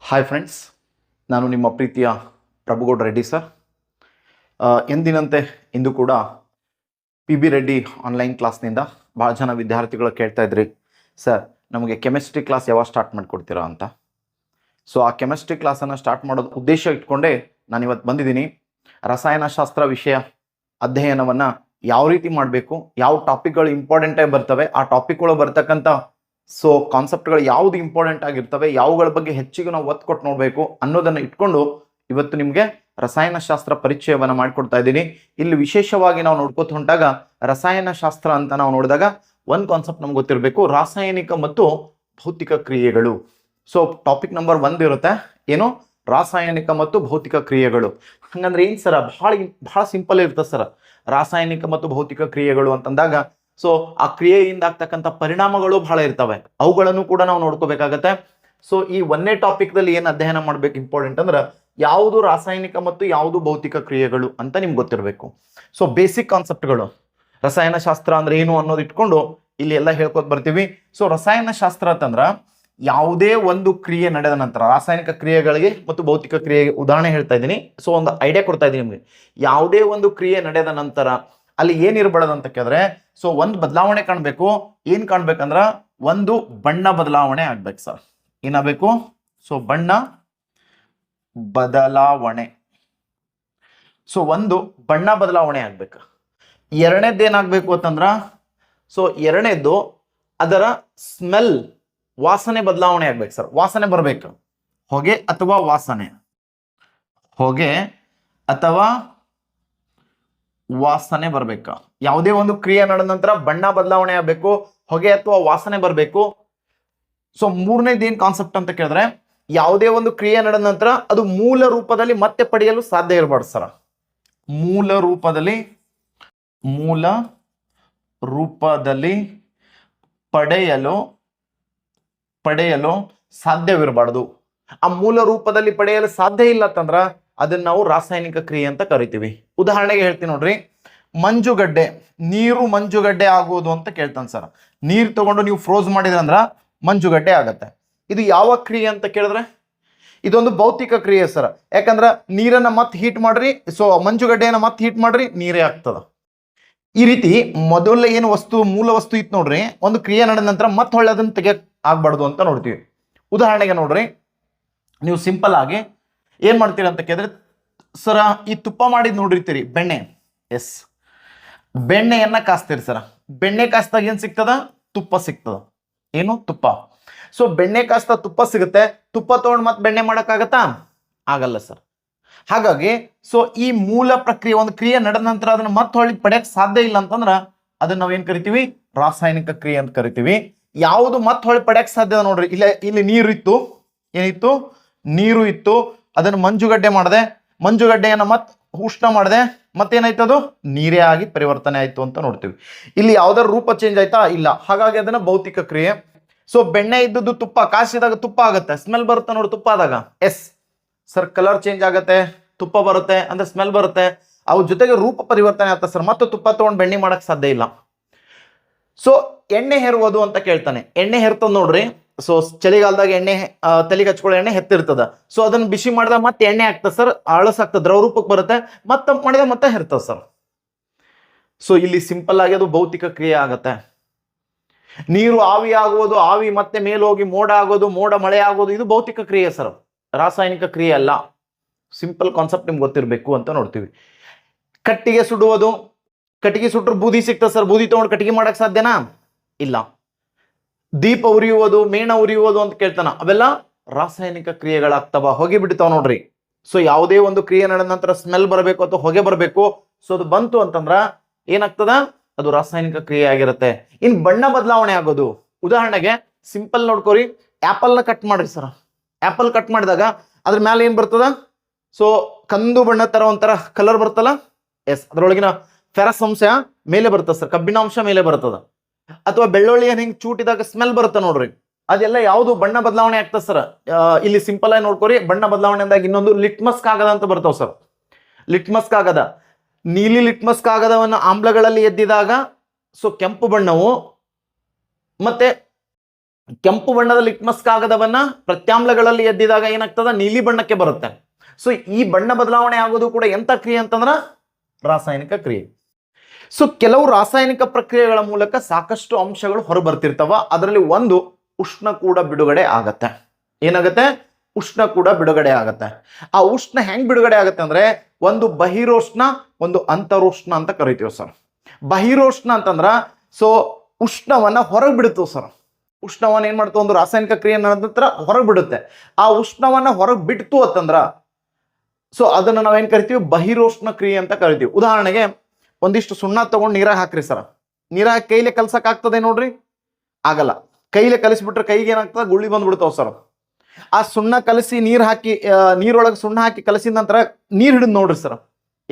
Hi friends, ನಾನು ನಿಮ್ಮ ಪ್ರೀತಿಯ ಪ್ರಭುಗೌಡ ರೆಡ್ಡಿ ಸರ್. ಎಂದಿನಂತೆ ಇಂದು ಕೂಡ ಪಿ ಬಿ ರೆಡ್ಡಿ ಆನ್ಲೈನ್ ಕ್ಲಾಸ್ನಿಂದ ಭಾಳ ಜನ ವಿದ್ಯಾರ್ಥಿಗಳು ಕೇಳ್ತಾ ಇದ್ರಿ, ಸರ್ ನಮಗೆ ಕೆಮಿಸ್ಟ್ರಿ ಕ್ಲಾಸ್ ಯಾವಾಗ ಸ್ಟಾರ್ಟ್ ಮಾಡಿಕೊಡ್ತೀರಾ ಅಂತ. ಸೊ ಆ ಕೆಮಿಸ್ಟ್ರಿ ಕ್ಲಾಸನ್ನು ಸ್ಟಾರ್ಟ್ ಮಾಡೋದು ಉದ್ದೇಶ ಇಟ್ಕೊಂಡೇ ನಾನು ಇವತ್ತು ಬಂದಿದ್ದೀನಿ. ರಸಾಯನಶಾಸ್ತ್ರ ವಿಷಯ ಅಧ್ಯಯನವನ್ನು ಯಾವ ರೀತಿ ಮಾಡಬೇಕು, ಯಾವ ಟಾಪಿಕ್ಗಳು ಇಂಪಾರ್ಟೆಂಟಾಗಿ ಬರ್ತವೆ, ಆ ಟಾಪಿಕ್ಗಳು ಬರ್ತಕ್ಕಂಥ ಕಾನ್ಸೆಪ್ಟ್ಗಳು ಯಾವುದು ಇಂಪಾರ್ಟೆಂಟ್ ಆಗಿರ್ತವೆ, ಯಾವುಗಳ ಬಗ್ಗೆ ಹೆಚ್ಚಿಗೆ ನಾವು ಒತ್ತು ಕೊಟ್ಟು ನೋಡಬೇಕು ಅನ್ನೋದನ್ನು ಇಟ್ಕೊಂಡು ಇವತ್ತು ನಿಮಗೆ ರಸಾಯನಶಾಸ್ತ್ರ ಪರಿಚಯವನ್ನು ಮಾಡಿಕೊಡ್ತಾ ಇದ್ದೀನಿ. ಇಲ್ಲಿ ವಿಶೇಷವಾಗಿ ನಾವು ನೋಡ್ಕೋತ ಹೊಂಟಾಗ ರಸಾಯನಶಾಸ್ತ್ರ ಅಂತ ನಾವು ನೋಡಿದಾಗ ಒಂದು ಕಾನ್ಸೆಪ್ಟ್ ನಮ್ಗೆ ಗೊತ್ತಿರಬೇಕು, ರಾಸಾಯನಿಕ ಮತ್ತು ಭೌತಿಕ ಕ್ರಿಯೆಗಳು. ಸೊ ಟಾಪಿಕ್ ನಂಬರ್ 1 ಇರುತ್ತೆ, ಏನು ರಾಸಾಯನಿಕ ಮತ್ತು ಭೌತಿಕ ಕ್ರಿಯೆಗಳು. ಹಂಗಂದ್ರೆ ಏನು ಸರ, ಬಹಳ ಸಿಂಪಲ್ ಇರ್ತದೆ ಸರ್. ರಾಸಾಯನಿಕ ಮತ್ತು ಭೌತಿಕ ಕ್ರಿಯೆಗಳು ಅಂತಂದಾಗ ಸೊ ಆ ಕ್ರಿಯೆಯಿಂದ ಆಗ್ತಕ್ಕಂಥ ಪರಿಣಾಮಗಳು ಬಹಳ ಇರ್ತವೆ, ಅವುಗಳನ್ನು ಕೂಡ ನಾವು ನೋಡ್ಕೋಬೇಕಾಗತ್ತೆ. ಸೊ ಈ 1ನೇ ಟಾಪಿಕ್ದಲ್ಲಿ ಏನು ಅಧ್ಯಯನ ಮಾಡ್ಬೇಕು ಇಂಪಾರ್ಟೆಂಟ್ ಅಂದ್ರೆ ಯಾವುದು ರಾಸಾಯನಿಕ ಮತ್ತು ಯಾವುದು ಭೌತಿಕ ಕ್ರಿಯೆಗಳು ಅಂತ ನಿಮ್ಗೆ ಗೊತ್ತಿರಬೇಕು. ಸೊ ಬೇಸಿಕ್ ಕಾನ್ಸೆಪ್ಟ್ಗಳು, ರಸಾಯನಶಾಸ್ತ್ರ ಅಂದ್ರೆ ಏನು ಅನ್ನೋದು ಇಟ್ಕೊಂಡು ಇಲ್ಲಿ ಎಲ್ಲ ಹೇಳ್ಕೊತ ಬರ್ತೀವಿ. ಸೊ ರಸಾಯನಶಾಸ್ತ್ರ ಅಂತಂದ್ರ ಯಾವುದೇ ಒಂದು ಕ್ರಿಯೆ ನಡೆದ ನಂತರ, ರಾಸಾಯನಿಕ ಕ್ರಿಯೆಗಳಿಗೆ ಮತ್ತು ಭೌತಿಕ ಕ್ರಿಯೆಗೆ ಉದಾಹರಣೆ ಹೇಳ್ತಾ ಇದ್ದೀನಿ. ಸೊ ಒಂದು ಐಡಿಯಾ ಕೊಡ್ತಾ ಇದ್ದೀನಿ ನಿಮಗೆ. ಯಾವುದೇ ಒಂದು ಕ್ರಿಯೆ ನಡೆದ ನಂತರ ಅಲ್ಲಿ ಏನಿರಬಾರ್ದು ಅಂತ ಕೇಳಿದ್ರೆ, ಸೊ ಒಂದು ಬದಲಾವಣೆ ಕಾಣಬೇಕು. ಏನ್ ಕಾಣ್ಬೇಕಂದ್ರ ಒಂದು ಬಣ್ಣ ಬದಲಾವಣೆ ಆಗ್ಬೇಕು ಸರ್. ಏನಾಗಬೇಕು? ಸೊ ಬಣ್ಣ ಬದಲಾವಣೆ. ಸೊ ಒಂದು ಬಣ್ಣ ಬದಲಾವಣೆ ಆಗ್ಬೇಕು. ಎರಡನೇದ್ದು ಏನಾಗಬೇಕು ಅಂತಂದ್ರ, ಸೊ ಎರಡನೇದ್ದು ಅದರ ಸ್ಮೆಲ್, ವಾಸನೆ ಬದಲಾವಣೆ ಆಗ್ಬೇಕು ಸರ್. ವಾಸನೆ ಬರ್ಬೇಕು, ಹೊಗೆ ಅಥವಾ ವಾಸನೆ, ಹೊಗೆ ಅಥವಾ ವಾಸನೆ ಬರ್ಬೇಕು. ಯಾವುದೇ ಒಂದು ಕ್ರಿಯೆ ನಡೆದ ನಂತರ ಬಣ್ಣ ಬದಲಾವಣೆ ಆಗಬೇಕು, ಹೊಗೆ ಅಥವಾ ವಾಸನೆ ಬರಬೇಕು. ಸೊ ಮೂರನೇದು ಏನ್ ಕಾನ್ಸೆಪ್ಟ್ ಅಂತ ಕೇಳಿದ್ರೆ, ಯಾವುದೇ ಒಂದು ಕ್ರಿಯೆ ನಡೆದ ನಂತರ ಅದು ಮೂಲ ರೂಪದಲ್ಲಿ ಮತ್ತೆ ಪಡೆಯಲು ಸಾಧ್ಯ ಇರಬಾರ್ದು ಸರ್. ಮೂಲ ರೂಪದಲ್ಲಿ ಪಡೆಯಲು ಸಾಧ್ಯವಿರಬಾರ್ದು. ಆ ಮೂಲ ರೂಪದಲ್ಲಿ ಪಡೆಯಲು ಸಾಧ್ಯ ಇಲ್ಲ ಅಂತಂದ್ರ ಅದನ್ನ ನಾವು ರಾಸಾಯನಿಕ ಕ್ರಿಯೆ ಅಂತ ಕರಿತೀವಿ. ಉದಾಹರಣೆಗೆ ಹೇಳ್ತೀನಿ ನೋಡ್ರಿ, ಮಂಜುಗಡ್ಡೆ, ನೀರು ಮಂಜುಗಡ್ಡೆ ಆಗುವುದು ಅಂತ ಕೇಳ್ತಾನೆ ಸರ್. ನೀರು ತಗೊಂಡು ನೀವು ಫ್ರೋಸ್ ಮಾಡಿದ್ರೆ ಅಂದ್ರ ಮಂಜುಗಡ್ಡೆ ಆಗತ್ತೆ. ಇದು ಯಾವ ಕ್ರಿಯೆ ಅಂತ ಕೇಳಿದ್ರೆ ಇದೊಂದು ಭೌತಿಕ ಕ್ರಿಯೆ ಸರ್. ಯಾಕಂದ್ರ ನೀರನ್ನ ಮತ್ತೆ ಹೀಟ್ ಮಾಡ್ರಿ, ಸೊ ಮಂಜುಗಡ್ಡೆಯನ್ನ ಮತ್ತೆ ಹೀಟ್ ಮಾಡ್ರಿ, ನೀರೇ ಆಗ್ತದ. ಈ ರೀತಿ ಮೊದಲ ಏನು ವಸ್ತು, ಮೂಲ ವಸ್ತು ಇತ್ತು ನೋಡ್ರಿ, ಒಂದು ಕ್ರಿಯೆ ನಡೆದ ನಂತರ ಮತ್ತೆ ಹೊಳ್ಳಿ ಅದನ್ನ ತೆಗಿಯಕ್ ಆಗ್ಬಾರ್ದು ಅಂತ ನೋಡ್ತೀವಿ. ಉದಾಹರಣೆಗೆ ನೋಡ್ರಿ, ನೀವು ಸಿಂಪಲ್ ಆಗಿ ಏನ್ ಮಾಡ್ತೀರಿ ಅಂತ ಕೇಳಿದ್ರೆ, ಸರ ಈ ತುಪ್ಪ ಮಾಡಿದ್ ನೋಡಿರ್ತೀರಿ, ಬೆಣ್ಣೆ. ಎಸ್, ಬೆಣ್ಣೆಯನ್ನ ಕಾಸ್ತೀರಿ ಸರ. ಬೆಣ್ಣೆ ಕಾಸ್ದಾಗ ಏನ್ ಸಿಗ್ತದ? ತುಪ್ಪ ಸಿಗ್ತದ. ಏನು? ತುಪ್ಪ. ಸೊ ಬೆಣ್ಣೆ ಕಾಸ್ತಾ ತುಪ್ಪ ಸಿಗುತ್ತೆ. ತುಪ್ಪ ತಗೊಂಡು ಮತ್ತೆ ಬೆಣ್ಣೆ ಮಾಡಕ್ಕಾಗತ್ತಾ? ಆಗಲ್ಲ ಸರ್. ಹಾಗಾಗಿ ಸೊ ಈ ಮೂಲ ಪ್ರಕ್ರಿಯೆ, ಒಂದು ಕ್ರಿಯೆ ನಡೆದ ನಂತರ ಅದನ್ನ ಮತ್ತೆ ಹೊಳ್ಳಿ ಪಡೆಯಕ್ ಸಾಧ್ಯ ಇಲ್ಲ ಅಂತಂದ್ರ ಅದನ್ನ ನಾವೇನ್ ಕರಿತೀವಿ? ರಾಸಾಯನಿಕ ಕ್ರಿಯೆ ಅಂತ ಕರಿತೀವಿ. ಯಾವುದು ಮತ್ತೆ ಹೊಳ್ಳಿ ಪಡೆಯಕ್ ಸಾಧ್ಯ ನೋಡ್ರಿ, ಇಲ್ಲಿ ನೀರು ಇತ್ತು, ಏನಿತ್ತು? ನೀರು ಇತ್ತು. ಅದನ್ನ ಮಂಜುಗಡ್ಡೆ ಮಾಡಿದೆ, ಮಂಜುಗಡ್ಡೆಯನ್ನ ಮತ್ತೆ ಉಷ್ಣ ಮಾಡಿದೆ, ಮತ್ತೇನಾಯ್ತು? ಅದು ನೀರೇ ಆಗಿ ಪರಿವರ್ತನೆ ಆಯ್ತು ಅಂತ ನೋಡ್ತೀವಿ. ಇಲ್ಲಿ ಯಾವ್ದಾರ ರೂಪ ಚೇಂಜ್ ಆಯ್ತಾ? ಇಲ್ಲ. ಹಾಗಾಗಿ ಅದನ್ನ ಭೌತಿಕ ಕ್ರಿಯೆ. ಸೊ ಬೆಣ್ಣೆ ಇದ್ದದ್ದು ತುಪ್ಪ, ಕಾಸಿದಾಗ ತುಪ್ಪ ಆಗುತ್ತೆ, ಸ್ಮೆಲ್ ಬರುತ್ತೆ ನೋಡಿ ತುಪ್ಪ ಆದಾಗ. ಎಸ್ ಸರ್, ಕಲರ್ ಚೇಂಜ್ ಆಗುತ್ತೆ, ತುಪ್ಪ ಬರುತ್ತೆ ಅಂದ್ರೆ ಸ್ಮೆಲ್ ಬರುತ್ತೆ, ಅದ್ರ ಜೊತೆಗೆ ರೂಪ ಪರಿವರ್ತನೆ ಆಗ್ತದೆ ಸರ್. ಮತ್ತೆ ತುಪ್ಪ ತಗೊಂಡು ಬೆಣ್ಣೆ ಮಾಡಕ್ ಸಾಧ್ಯ ಇಲ್ಲ. ಸೊ ಎಣ್ಣೆ ಹೆರುವುದು ಅಂತ ಕೇಳ್ತಾನೆ. ಎಣ್ಣೆ ಹೆರ್ತದ ನೋಡ್ರಿ. ಸೊ ಚಳಿಗಾಲದಾಗ ಎಣ್ಣೆ, ತಲೆಗೆ ಹಚ್ಕೊಳ್ಳೋ ಎಣ್ಣೆ ಹೆತ್ತಿರ್ತದ. ಸೊ ಅದನ್ನ ಬಿಸಿ ಮಾಡಿದಾಗ ಮತ್ತೆ ಎಣ್ಣೆ ಆಗ್ತದೆ ಸರ್, ಆಳಸಾಗ್ತದೆ, ದ್ರವ ರೂಪಕ್ಕೆ ಬರುತ್ತೆ, ಮತ್ತೆ ತಂಪು ಮಾಡಿದಾಗ ಮತ್ತೆ ಹೆರ್ತದ ಸರ್. ಸೊ ಇಲ್ಲಿ ಸಿಂಪಲ್ ಆಗಿ ಅದು ಭೌತಿಕ ಕ್ರಿಯೆ ಆಗತ್ತೆ. ನೀರು ಆವಿ ಆಗೋದು, ಆವಿ ಮತ್ತೆ ಮೇಲೋಗಿ ಮೋಡ ಆಗೋದು, ಮೋಡ ಮಳೆ ಆಗೋದು, ಇದು ಭೌತಿಕ ಕ್ರಿಯೆ ಸರ್, ರಾಸಾಯನಿಕ ಕ್ರಿಯೆ ಅಲ್ಲ. ಸಿಂಪಲ್ ಕಾನ್ಸೆಪ್ಟ್ ನಿಮ್ಗೆ ಗೊತ್ತಿರಬೇಕು ಅಂತ ನೋಡ್ತೀವಿ. ಕಟ್ಟಿಗೆ ಸುಡುವುದು, ಕಟ್ಟಿಗೆ ಸುಟ್ಟರು ಬೂದಿ ಸಿಗ್ತದೆ ಸರ್. ಬೂದಿ ತಗೊಂಡು ಕಟ್ಟಿಗೆ ಮಾಡಕ್ ಸಾಧ್ಯನಾ? ಇಲ್ಲ. ದೀಪ ಉರಿಯುವುದು, ಮೇಣ ಉರಿಯುವುದು ಅಂತ ಕೇಳ್ತಾನ, ಅವೆಲ್ಲ ರಾಸಾಯನಿಕ ಕ್ರಿಯೆಗಳಾಗ್ತವ, ಹೊಗೆ ಬಿಡ್ತಾವ ನೋಡ್ರಿ. ಸೊ ಯಾವುದೇ ಒಂದು ಕ್ರಿಯೆ ನಡೆದ ನಂತರ ಸ್ಮೆಲ್ ಬರಬೇಕು ಅಥವಾ ಹೊಗೆ ಬರಬೇಕು. ಸೊ ಅದು ಬಂತು ಅಂತಂದ್ರ ಏನಾಗ್ತದ? ಅದು ರಾಸಾಯನಿಕ ಕ್ರಿಯೆ ಆಗಿರುತ್ತೆ. ಇನ್ ಬಣ್ಣ ಬದಲಾವಣೆ ಆಗೋದು, ಉದಾಹರಣೆಗೆ ಸಿಂಪಲ್ ನೋಡ್ಕೋರಿ, ಆಪಲ್ ನ ಕಟ್ ಮಾಡ್ರಿ ಸರ್. ಆಪಲ್ ಕಟ್ ಮಾಡಿದಾಗ ಅದ್ರ ಮೇಲೆ ಏನ್ ಬರ್ತದ? ಸೊ ಕಂದು ಬಣ್ಣ ತರ ಒಂಥರ ಕಲರ್ ಬರ್ತಲ್ಲ. ಎಸ್, ಅದ್ರೊಳಗಿನ ಫೆರಸ್ ಅಂಶ ಮೇಲೆ ಬರ್ತದ ಸರ್, ಕಬ್ಬಿಣಾಂಶ ಮೇಲೆ ಬರ್ತದ. ಅಥವಾ ಬೆಳ್ಳುಳ್ಳಿಯನ್ನು ಹಿಂಗ್ ಚೂಟಿದಾಗ ಸ್ಮೆಲ್ ಬರುತ್ತೆ ನೋಡ್ರಿ, ಅದೆಲ್ಲ ಯಾವುದು ಬಣ್ಣ ಬದಲಾವಣೆ ಆಗ್ತದೆ ಸರ್. ಇಲ್ಲಿ ಸಿಂಪಲ್ ಆಗಿ ನೋಡ್ಕೋರಿ, ಬಣ್ಣ ಬದಲಾವಣೆ ಅಂದಾಗ ಇನ್ನೊಂದು ಲಿಟ್ಮಸ್ ಕಾಗದ ಅಂತ ಬರ್ತಾವ ಸರ್. ಲಿಟ್ಮಸ್ ಕಾಗದ, ನೀಲಿ ಲಿಟ್ಮಸ್ ಕಾಗದವನ್ನು ಆಮ್ಲಗಳಲ್ಲಿ ಎದ್ದಿದಾಗ ಸೊ ಕೆಂಪು ಬಣ್ಣವು ಮತ್ತೆ ಕೆಂಪು ಬಣ್ಣದ ಲಿಟ್ಮಸ್ ಕಾಗದವನ್ನ ಪ್ರತ್ಯಾಮ್ಲಗಳಲ್ಲಿ ಎದ್ದಿದಾಗ ಏನಾಗ್ತದ ನೀಲಿ ಬಣ್ಣಕ್ಕೆ ಬರುತ್ತೆ. ಸೊ ಈ ಬಣ್ಣ ಬದಲಾವಣೆ ಆಗೋದು ಕೂಡ ಎಂತ ಕ್ರಿಯೆ ಅಂತಂದ್ರ ರಾಸಾಯನಿಕ ಕ್ರಿಯೆ. ಸೊ ಕೆಲವು ರಾಸಾಯನಿಕ ಪ್ರಕ್ರಿಯೆಗಳ ಮೂಲಕ ಸಾಕಷ್ಟು ಅಂಶಗಳು ಹೊರಬರ್ತಿರ್ತಾವ. ಅದರಲ್ಲಿ ಒಂದು ಉಷ್ಣ ಕೂಡ ಬಿಡುಗಡೆ ಆಗತ್ತೆ. ಏನಾಗತ್ತೆ? ಉಷ್ಣ ಕೂಡ ಬಿಡುಗಡೆ ಆಗತ್ತೆ. ಆ ಉಷ್ಣ ಹೆಂಗ್ ಬಿಡುಗಡೆ ಆಗತ್ತೆ ಅಂದ್ರೆ ಒಂದು ಬಹಿರೋಷ್ಣ, ಒಂದು ಅಂತರೋಷ್ಣ ಅಂತ ಕರಿತೀವಿ ಸರ್. ಬಹಿರೋಷ್ಣ ಅಂತಂದ್ರ ಸೊ ಉಷ್ಣವನ್ನ ಹೊರಗೆ ಬಿಡುತ್ತವ ಸರ್. ಉಷ್ಣವನ್ನ ಏನ್ ಮಾಡ್ತಾವ, ಒಂದು ರಾಸಾಯನಿಕ ಕ್ರಿಯೆ ನಂತರ ಹೊರಗೆ ಬಿಡುತ್ತೆ. ಆ ಉಷ್ಣವನ್ನ ಹೊರಗೆ ಬಿಡ್ತು ಅಂತಂದ್ರ ಸೊ ಅದನ್ನ ನಾವೇನ್ ಕರಿತೀವಿ, ಬಹಿರೋಷ್ಣ ಕ್ರಿಯೆ ಅಂತ ಕರಿತೀವಿ. ಉದಾಹರಣೆಗೆ ಒಂದಿಷ್ಟು ಸುಣ್ಣ ತಗೊಂಡು ನೀರಾಗ ಹಾಕ್ರಿ ಸರ್. ನೀರಾಗ ಕೈಲೆ ಕಲ್ಸಕ್ ಆಗ್ತದೆ ನೋಡ್ರಿ? ಆಗಲ್ಲ. ಕೈಲೆ ಕಲಿಸ್ಬಿಟ್ರೆ ಕೈಗೆ ಏನಾಗ್ತದೆ, ಗುಳ್ಳಿ ಬಂದ್ಬಿಡ್ತಾವ ಸರ್. ಆ ಸುಣ್ಣ ಕಲಸಿ ನೀರ್ ಹಾಕಿ, ನೀರೊಳಗೆ ಸುಣ್ಣ ಹಾಕಿ ಕಲಸಿದ ನಂತರ ನೀರ್ ಹಿಡಿದು ನೋಡ್ರಿ ಸರ್,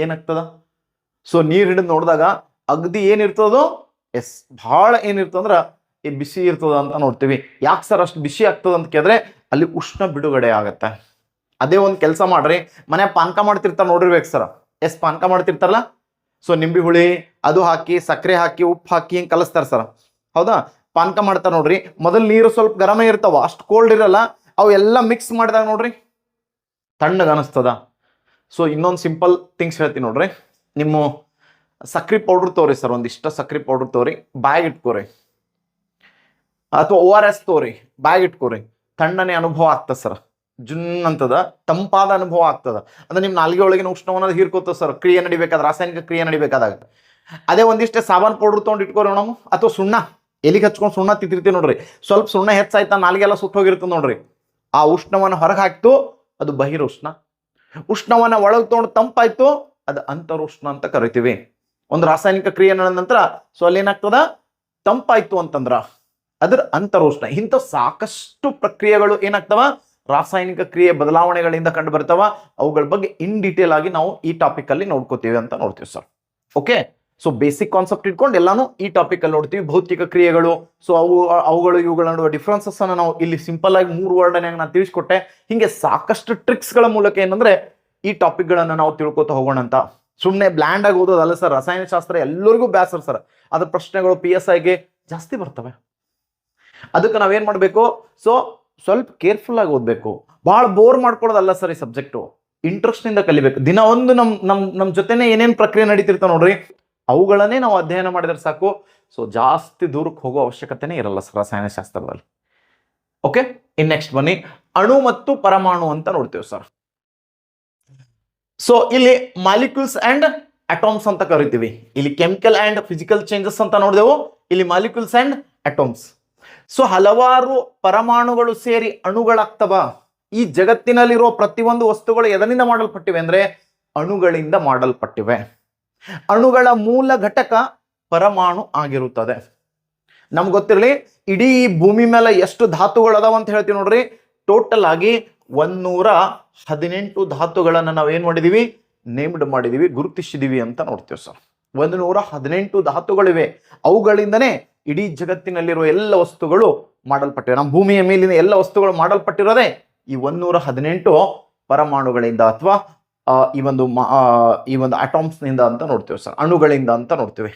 ಏನಾಗ್ತದ? ಸೊ ನೀರ್ ಹಿಡಿದು ನೋಡಿದಾಗ ಅಗದಿ ಏನಿರ್ತದೋ, ಎಸ್ ಬಹಳ ಏನಿರ್ತದಂದ್ರ ಈ ಬಿಸಿ ಇರ್ತದ ಅಂತ ನೋಡ್ತೀವಿ. ಯಾಕೆ ಸರ್ ಅಷ್ಟು ಬಿಸಿ ಆಗ್ತದ ಅಂತ ಕೇಳಿದ್ರೆ ಅಲ್ಲಿ ಉಷ್ಣ ಬಿಡುಗಡೆ ಆಗತ್ತೆ. ಅದೇ ಒಂದು ಕೆಲಸ ಮಾಡ್ರಿ, ಮನೆ ಪಾನಕ ಮಾಡ್ತಿರ್ತಾರ ನೋಡಿರ್ಬೇಕು ಸರ್. ಎಸ್ ಪಾನಕ ಮಾಡ್ತಿರ್ತಾರಲ್ಲ, ಸೊ ನಿಂಬೆ ಹುಳಿ ಅದು ಹಾಕಿ, ಸಕ್ಕರೆ ಹಾಕಿ, ಉಪ್ಪು ಹಾಕಿ ಹಿಂಗೆ ಕಲಿಸ್ತಾರ ಸರ್. ಹೌದಾ? ಪಾನಕ ಮಾಡ್ತಾರ ನೋಡ್ರಿ. ಮೊದಲು ನೀರು ಸ್ವಲ್ಪ ಗರಮ ಇರ್ತಾವ, ಅಷ್ಟು ಕೋಲ್ಡ್ ಇರಲ್ಲ. ಅವು ಎಲ್ಲ ಮಿಕ್ಸ್ ಮಾಡಿದಾಗ ನೋಡ್ರಿ ತಣ್ಣಗೆ ಅನಿಸ್ತದ. ಸೊ ಇನ್ನೊಂದು ಸಿಂಪಲ್ ಥಿಂಗ್ಸ್ ಹೇಳ್ತೀನಿ ನೋಡ್ರಿ. ನಿಮ್ಮ ಸಕ್ರೆ ಪೌಡ್ರ್ ತೋರಿ ಸರ್, ಒಂದಿಷ್ಟ ಸಕ್ರೆ ಪೌಡ್ರ್ ತೋರಿ, ಬ್ಯಾಗ್ ಇಟ್ಕೋರಿ. ಅಥವಾ ORS ತೋರಿ, ಬ್ಯಾಗ್ ಇಟ್ಕೋರಿ. ತಣ್ಣನೆ ಅನುಭವ ಆಗ್ತದೆ ಸರ್. ಜುನ್ ಅಂತದ, ತಂಪಾದ ಅನುಭವ ಆಗ್ತದ. ಅಂದ್ರೆ ನಿಮ್ಮ ನಾಲ್ಗೆ ಒಳಗಿನ ಉಷ್ಣವನ್ನ ಹೀರ್ಕೋತದ ಸರ್, ಕ್ರಿಯೆ ನಡಿಬೇಕಾದ, ರಾಸಾಯನಿಕ ಕ್ರಿಯೆ ನಡಿಬೇಕಾದಾಗ. ಅದೇ ಒಂದಿಷ್ಟೇ ಸಾಬಾನ್ ಪೌಡ್ರ್ ತೊಗೊಂಡು ಇಟ್ಕೋರಿ ನಾವು, ಅಥವಾ ಸುಣ್ಣ ಎಲಿಗೆ ಹಚ್ಕೊಂಡು ಸುಣ್ಣ ತಿಂತಿರ್ತೀವಿ ನೋಡ್ರಿ. ಸ್ವಲ್ಪ ಸುಣ್ಣ ಹೆಚ್ಚಾಯ್ತಾ ನಾಲ್ಗೆಲ್ಲ ಸುಟ್ಟೋಗಿರ್ತದೆ ನೋಡ್ರಿ. ಆ ಉಷ್ಣವನ್ನು ಹೊರಗೆ ಹಾಕ್ತು, ಅದು ಬಹಿರುಷ್ಣ. ಉಷ್ಣವನ್ನ ಒಳಗೆ ತೊಗೊಂಡು ತಂಪಾಯ್ತು, ಅದು ಅಂತರುಷ್ಣ ಅಂತ ಕರಿತೀವಿ. ಒಂದು ರಾಸಾಯನಿಕ ಕ್ರಿಯೆ ನಡೆದ ನಂತರ ಸೊ ಅಲ್ಲಿ ಏನಾಗ್ತದ, ತಂಪಾಯ್ತು ಅಂತಂದ್ರ ಅದ್ರ ಅಂತರುಷ್ಣ. ಇಂಥ ಸಾಕಷ್ಟು ಪ್ರಕ್ರಿಯೆಗಳು ಏನಾಗ್ತವ, ರಾಸಾಯನಿಕ ಕ್ರಿಯೆ ಬದಲಾವಣೆಗಳಿಂದ ಕಂಡು ಬರ್ತಾವ. ಅವುಗಳ ಬಗ್ಗೆ ಇನ್ ಡೀಟೇಲ್ ಆಗಿ ನಾವು ಈ ಟಾಪಿಕ್ ಅಲ್ಲಿ ನೋಡ್ಕೋತೀವಿ ಅಂತ ನೋಡ್ತೀವಿ sir. Okay, so basic concept ಇಟ್ಕೊಂಡು ಎಲ್ಲಾನು ಈ ಟಾಪಿಕ್ ಅಲ್ಲಿ ನೋಡ್ತೀವಿ. ಭೌತಿಕ ಕ್ರಿಯೆಗಳು, ಸೊ ಅವುಗಳು ಇವುಗಳ ನಡುವೆ ಡಿಫ್ರೆನ್ಸಸ್ ಅನ್ನ ನಾವು ಇಲ್ಲಿ ಸಿಂಪಲ್ ಆಗಿ 3 ವರ್ಡ್ನಾಗ ನಾನು ತಿಳಿಸ್ಕೊಟ್ಟೆ. ಹಿಂಗೆ ಸಾಕಷ್ಟು ಟ್ರಿಕ್ಸ್ ಗಳ ಮೂಲಕ ಏನಂದ್ರೆ ಈ ಟಾಪಿಕ್ ಗಳನ್ನ ನಾವು ತಿಳ್ಕೊತ ಹೋಗೋಣ ಅಂತ. ಸುಮ್ಮನೆ ಬ್ಲ್ಯಾಂಡ್ ಆಗಿ ಓದೋದಲ್ಲ ಸರ್. ರಸಾಯನಶಾಸ್ತ್ರ ಎಲ್ಲರಿಗೂ ಬ್ಯಾಸರ್ ಸರ್. ಅದ್ರ ಪ್ರಶ್ನೆಗಳು PSIಗೆ ಜಾಸ್ತಿ ಬರ್ತವೆ. ಅದಕ್ಕೆ ನಾವೇನ್ ಮಾಡ್ಬೇಕು, ಸೊ ಸ್ವಲ್ಪ ಕೇರ್ಫುಲ್ ಆಗಿ ಓದ್ಬೇಕು. ಬಹಳ ಬೋರ್ ಮಾಡ್ಕೊಳ್ಳೋದಲ್ಲ ಸರ್ ಈ ಸಬ್ಜೆಕ್ಟು. ಇಂಟ್ರೆಸ್ಟ್ ಇಂದ ಕಲಿಬೇಕು. ದಿನ ಒಂದು ನಮ್ ಜೊತೆನೆ ಏನೇನ್ ಪ್ರಕ್ರಿಯೆ ನಡೀತಿರ್ತಾವ ನೋಡ್ರಿ, ಅವುಗಳನ್ನೇ ನಾವು ಅಧ್ಯಯನ ಮಾಡಿದ್ರೆ ಸಾಕು. ಸೊ ಜಾಸ್ತಿ ದೂರಕ್ಕೆ ಹೋಗೋ ಅವಶ್ಯಕತೆನೇ ಇರಲ್ಲ ಸರ್ ರಸಾಯನಶಾಸ್ತ್ರದಲ್ಲಿ. ಓಕೆ, ಇನ್ ನೆಕ್ಸ್ಟ್ ಬನ್ನಿ, ಅಣು ಮತ್ತು ಪರಮಾಣು ಅಂತ ನೋಡ್ತೇವೆ ಸರ್. ಸೊ ಇಲ್ಲಿ ಮಾಲಿಕ್ಯೂಲ್ಸ್ ಅಂಡ್ ಅಟಾಮ್ಸ್ ಅಂತ ಕರಿತೀವಿ. ಇಲ್ಲಿ ಕೆಮಿಕಲ್ ಅಂಡ್ ಫಿಸಿಕಲ್ ಚೇಂಜಸ್ ಅಂತ ನೋಡಿದೆವು. ಇಲ್ಲಿ ಮಾಲಿಕ್ಯೂಲ್ಸ್ ಅಂಡ್ ಅಟಾಮ್ಸ್. ಸೊ ಹಲವಾರು ಪರಮಾಣುಗಳು ಸೇರಿ ಅಣುಗಳಾಗ್ತವ. ಈ ಜಗತ್ತಿನಲ್ಲಿರೋ ಪ್ರತಿಯೊಂದು ವಸ್ತುಗಳು ಎದರಿಂದ ಮಾಡಲ್ಪಟ್ಟಿವೆ ಅಂದ್ರೆ ಅಣುಗಳಿಂದ ಮಾಡಲ್ಪಟ್ಟಿವೆ. ಅಣುಗಳ ಮೂಲ ಘಟಕ ಪರಮಾಣು ಆಗಿರುತ್ತದೆ. ನಮ್ಗೆ ಗೊತ್ತಿರಲಿ, ಇಡೀ ಭೂಮಿ ಮೇಲೆ ಎಷ್ಟು ಧಾತುಗಳು ಅದಾವ ಅಂತ ಹೇಳ್ತೀವಿ ನೋಡ್ರಿ. ಟೋಟಲ್ ಆಗಿ 118 ಧಾತುಗಳನ್ನ ನಾವು ಏನ್ ಮಾಡಿದೀವಿ, ನೇಮ್ಡ್ ಮಾಡಿದೀವಿ, ಗುರುತಿಸಿದೀವಿ ಅಂತ ನೋಡ್ತೀವಿ ಸರ್. 118 ಧಾತುಗಳಿವೆ. ಅವುಗಳಿಂದನೇ ಇಡೀ ಜಗತ್ತಿನಲ್ಲಿರುವ ಎಲ್ಲ ವಸ್ತುಗಳು ಮಾಡಲ್ಪಟ್ಟಿವೆ. ನಮ್ಮ ಭೂಮಿಯ ಮೇಲಿನ ಎಲ್ಲ ವಸ್ತುಗಳು ಮಾಡಲ್ಪಟ್ಟಿರೋದೇ ಈ 118 ಪರಮಾಣುಗಳಿಂದ ಅಥವಾ ಈ ಒಂದು ಅಟಾಮ್ಸ್ ನಿಂದ ಅಂತ ನೋಡ್ತೀವಿ ಸರ್, ಅಣುಗಳಿಂದ ಅಂತ ನೋಡ್ತೀವಿ.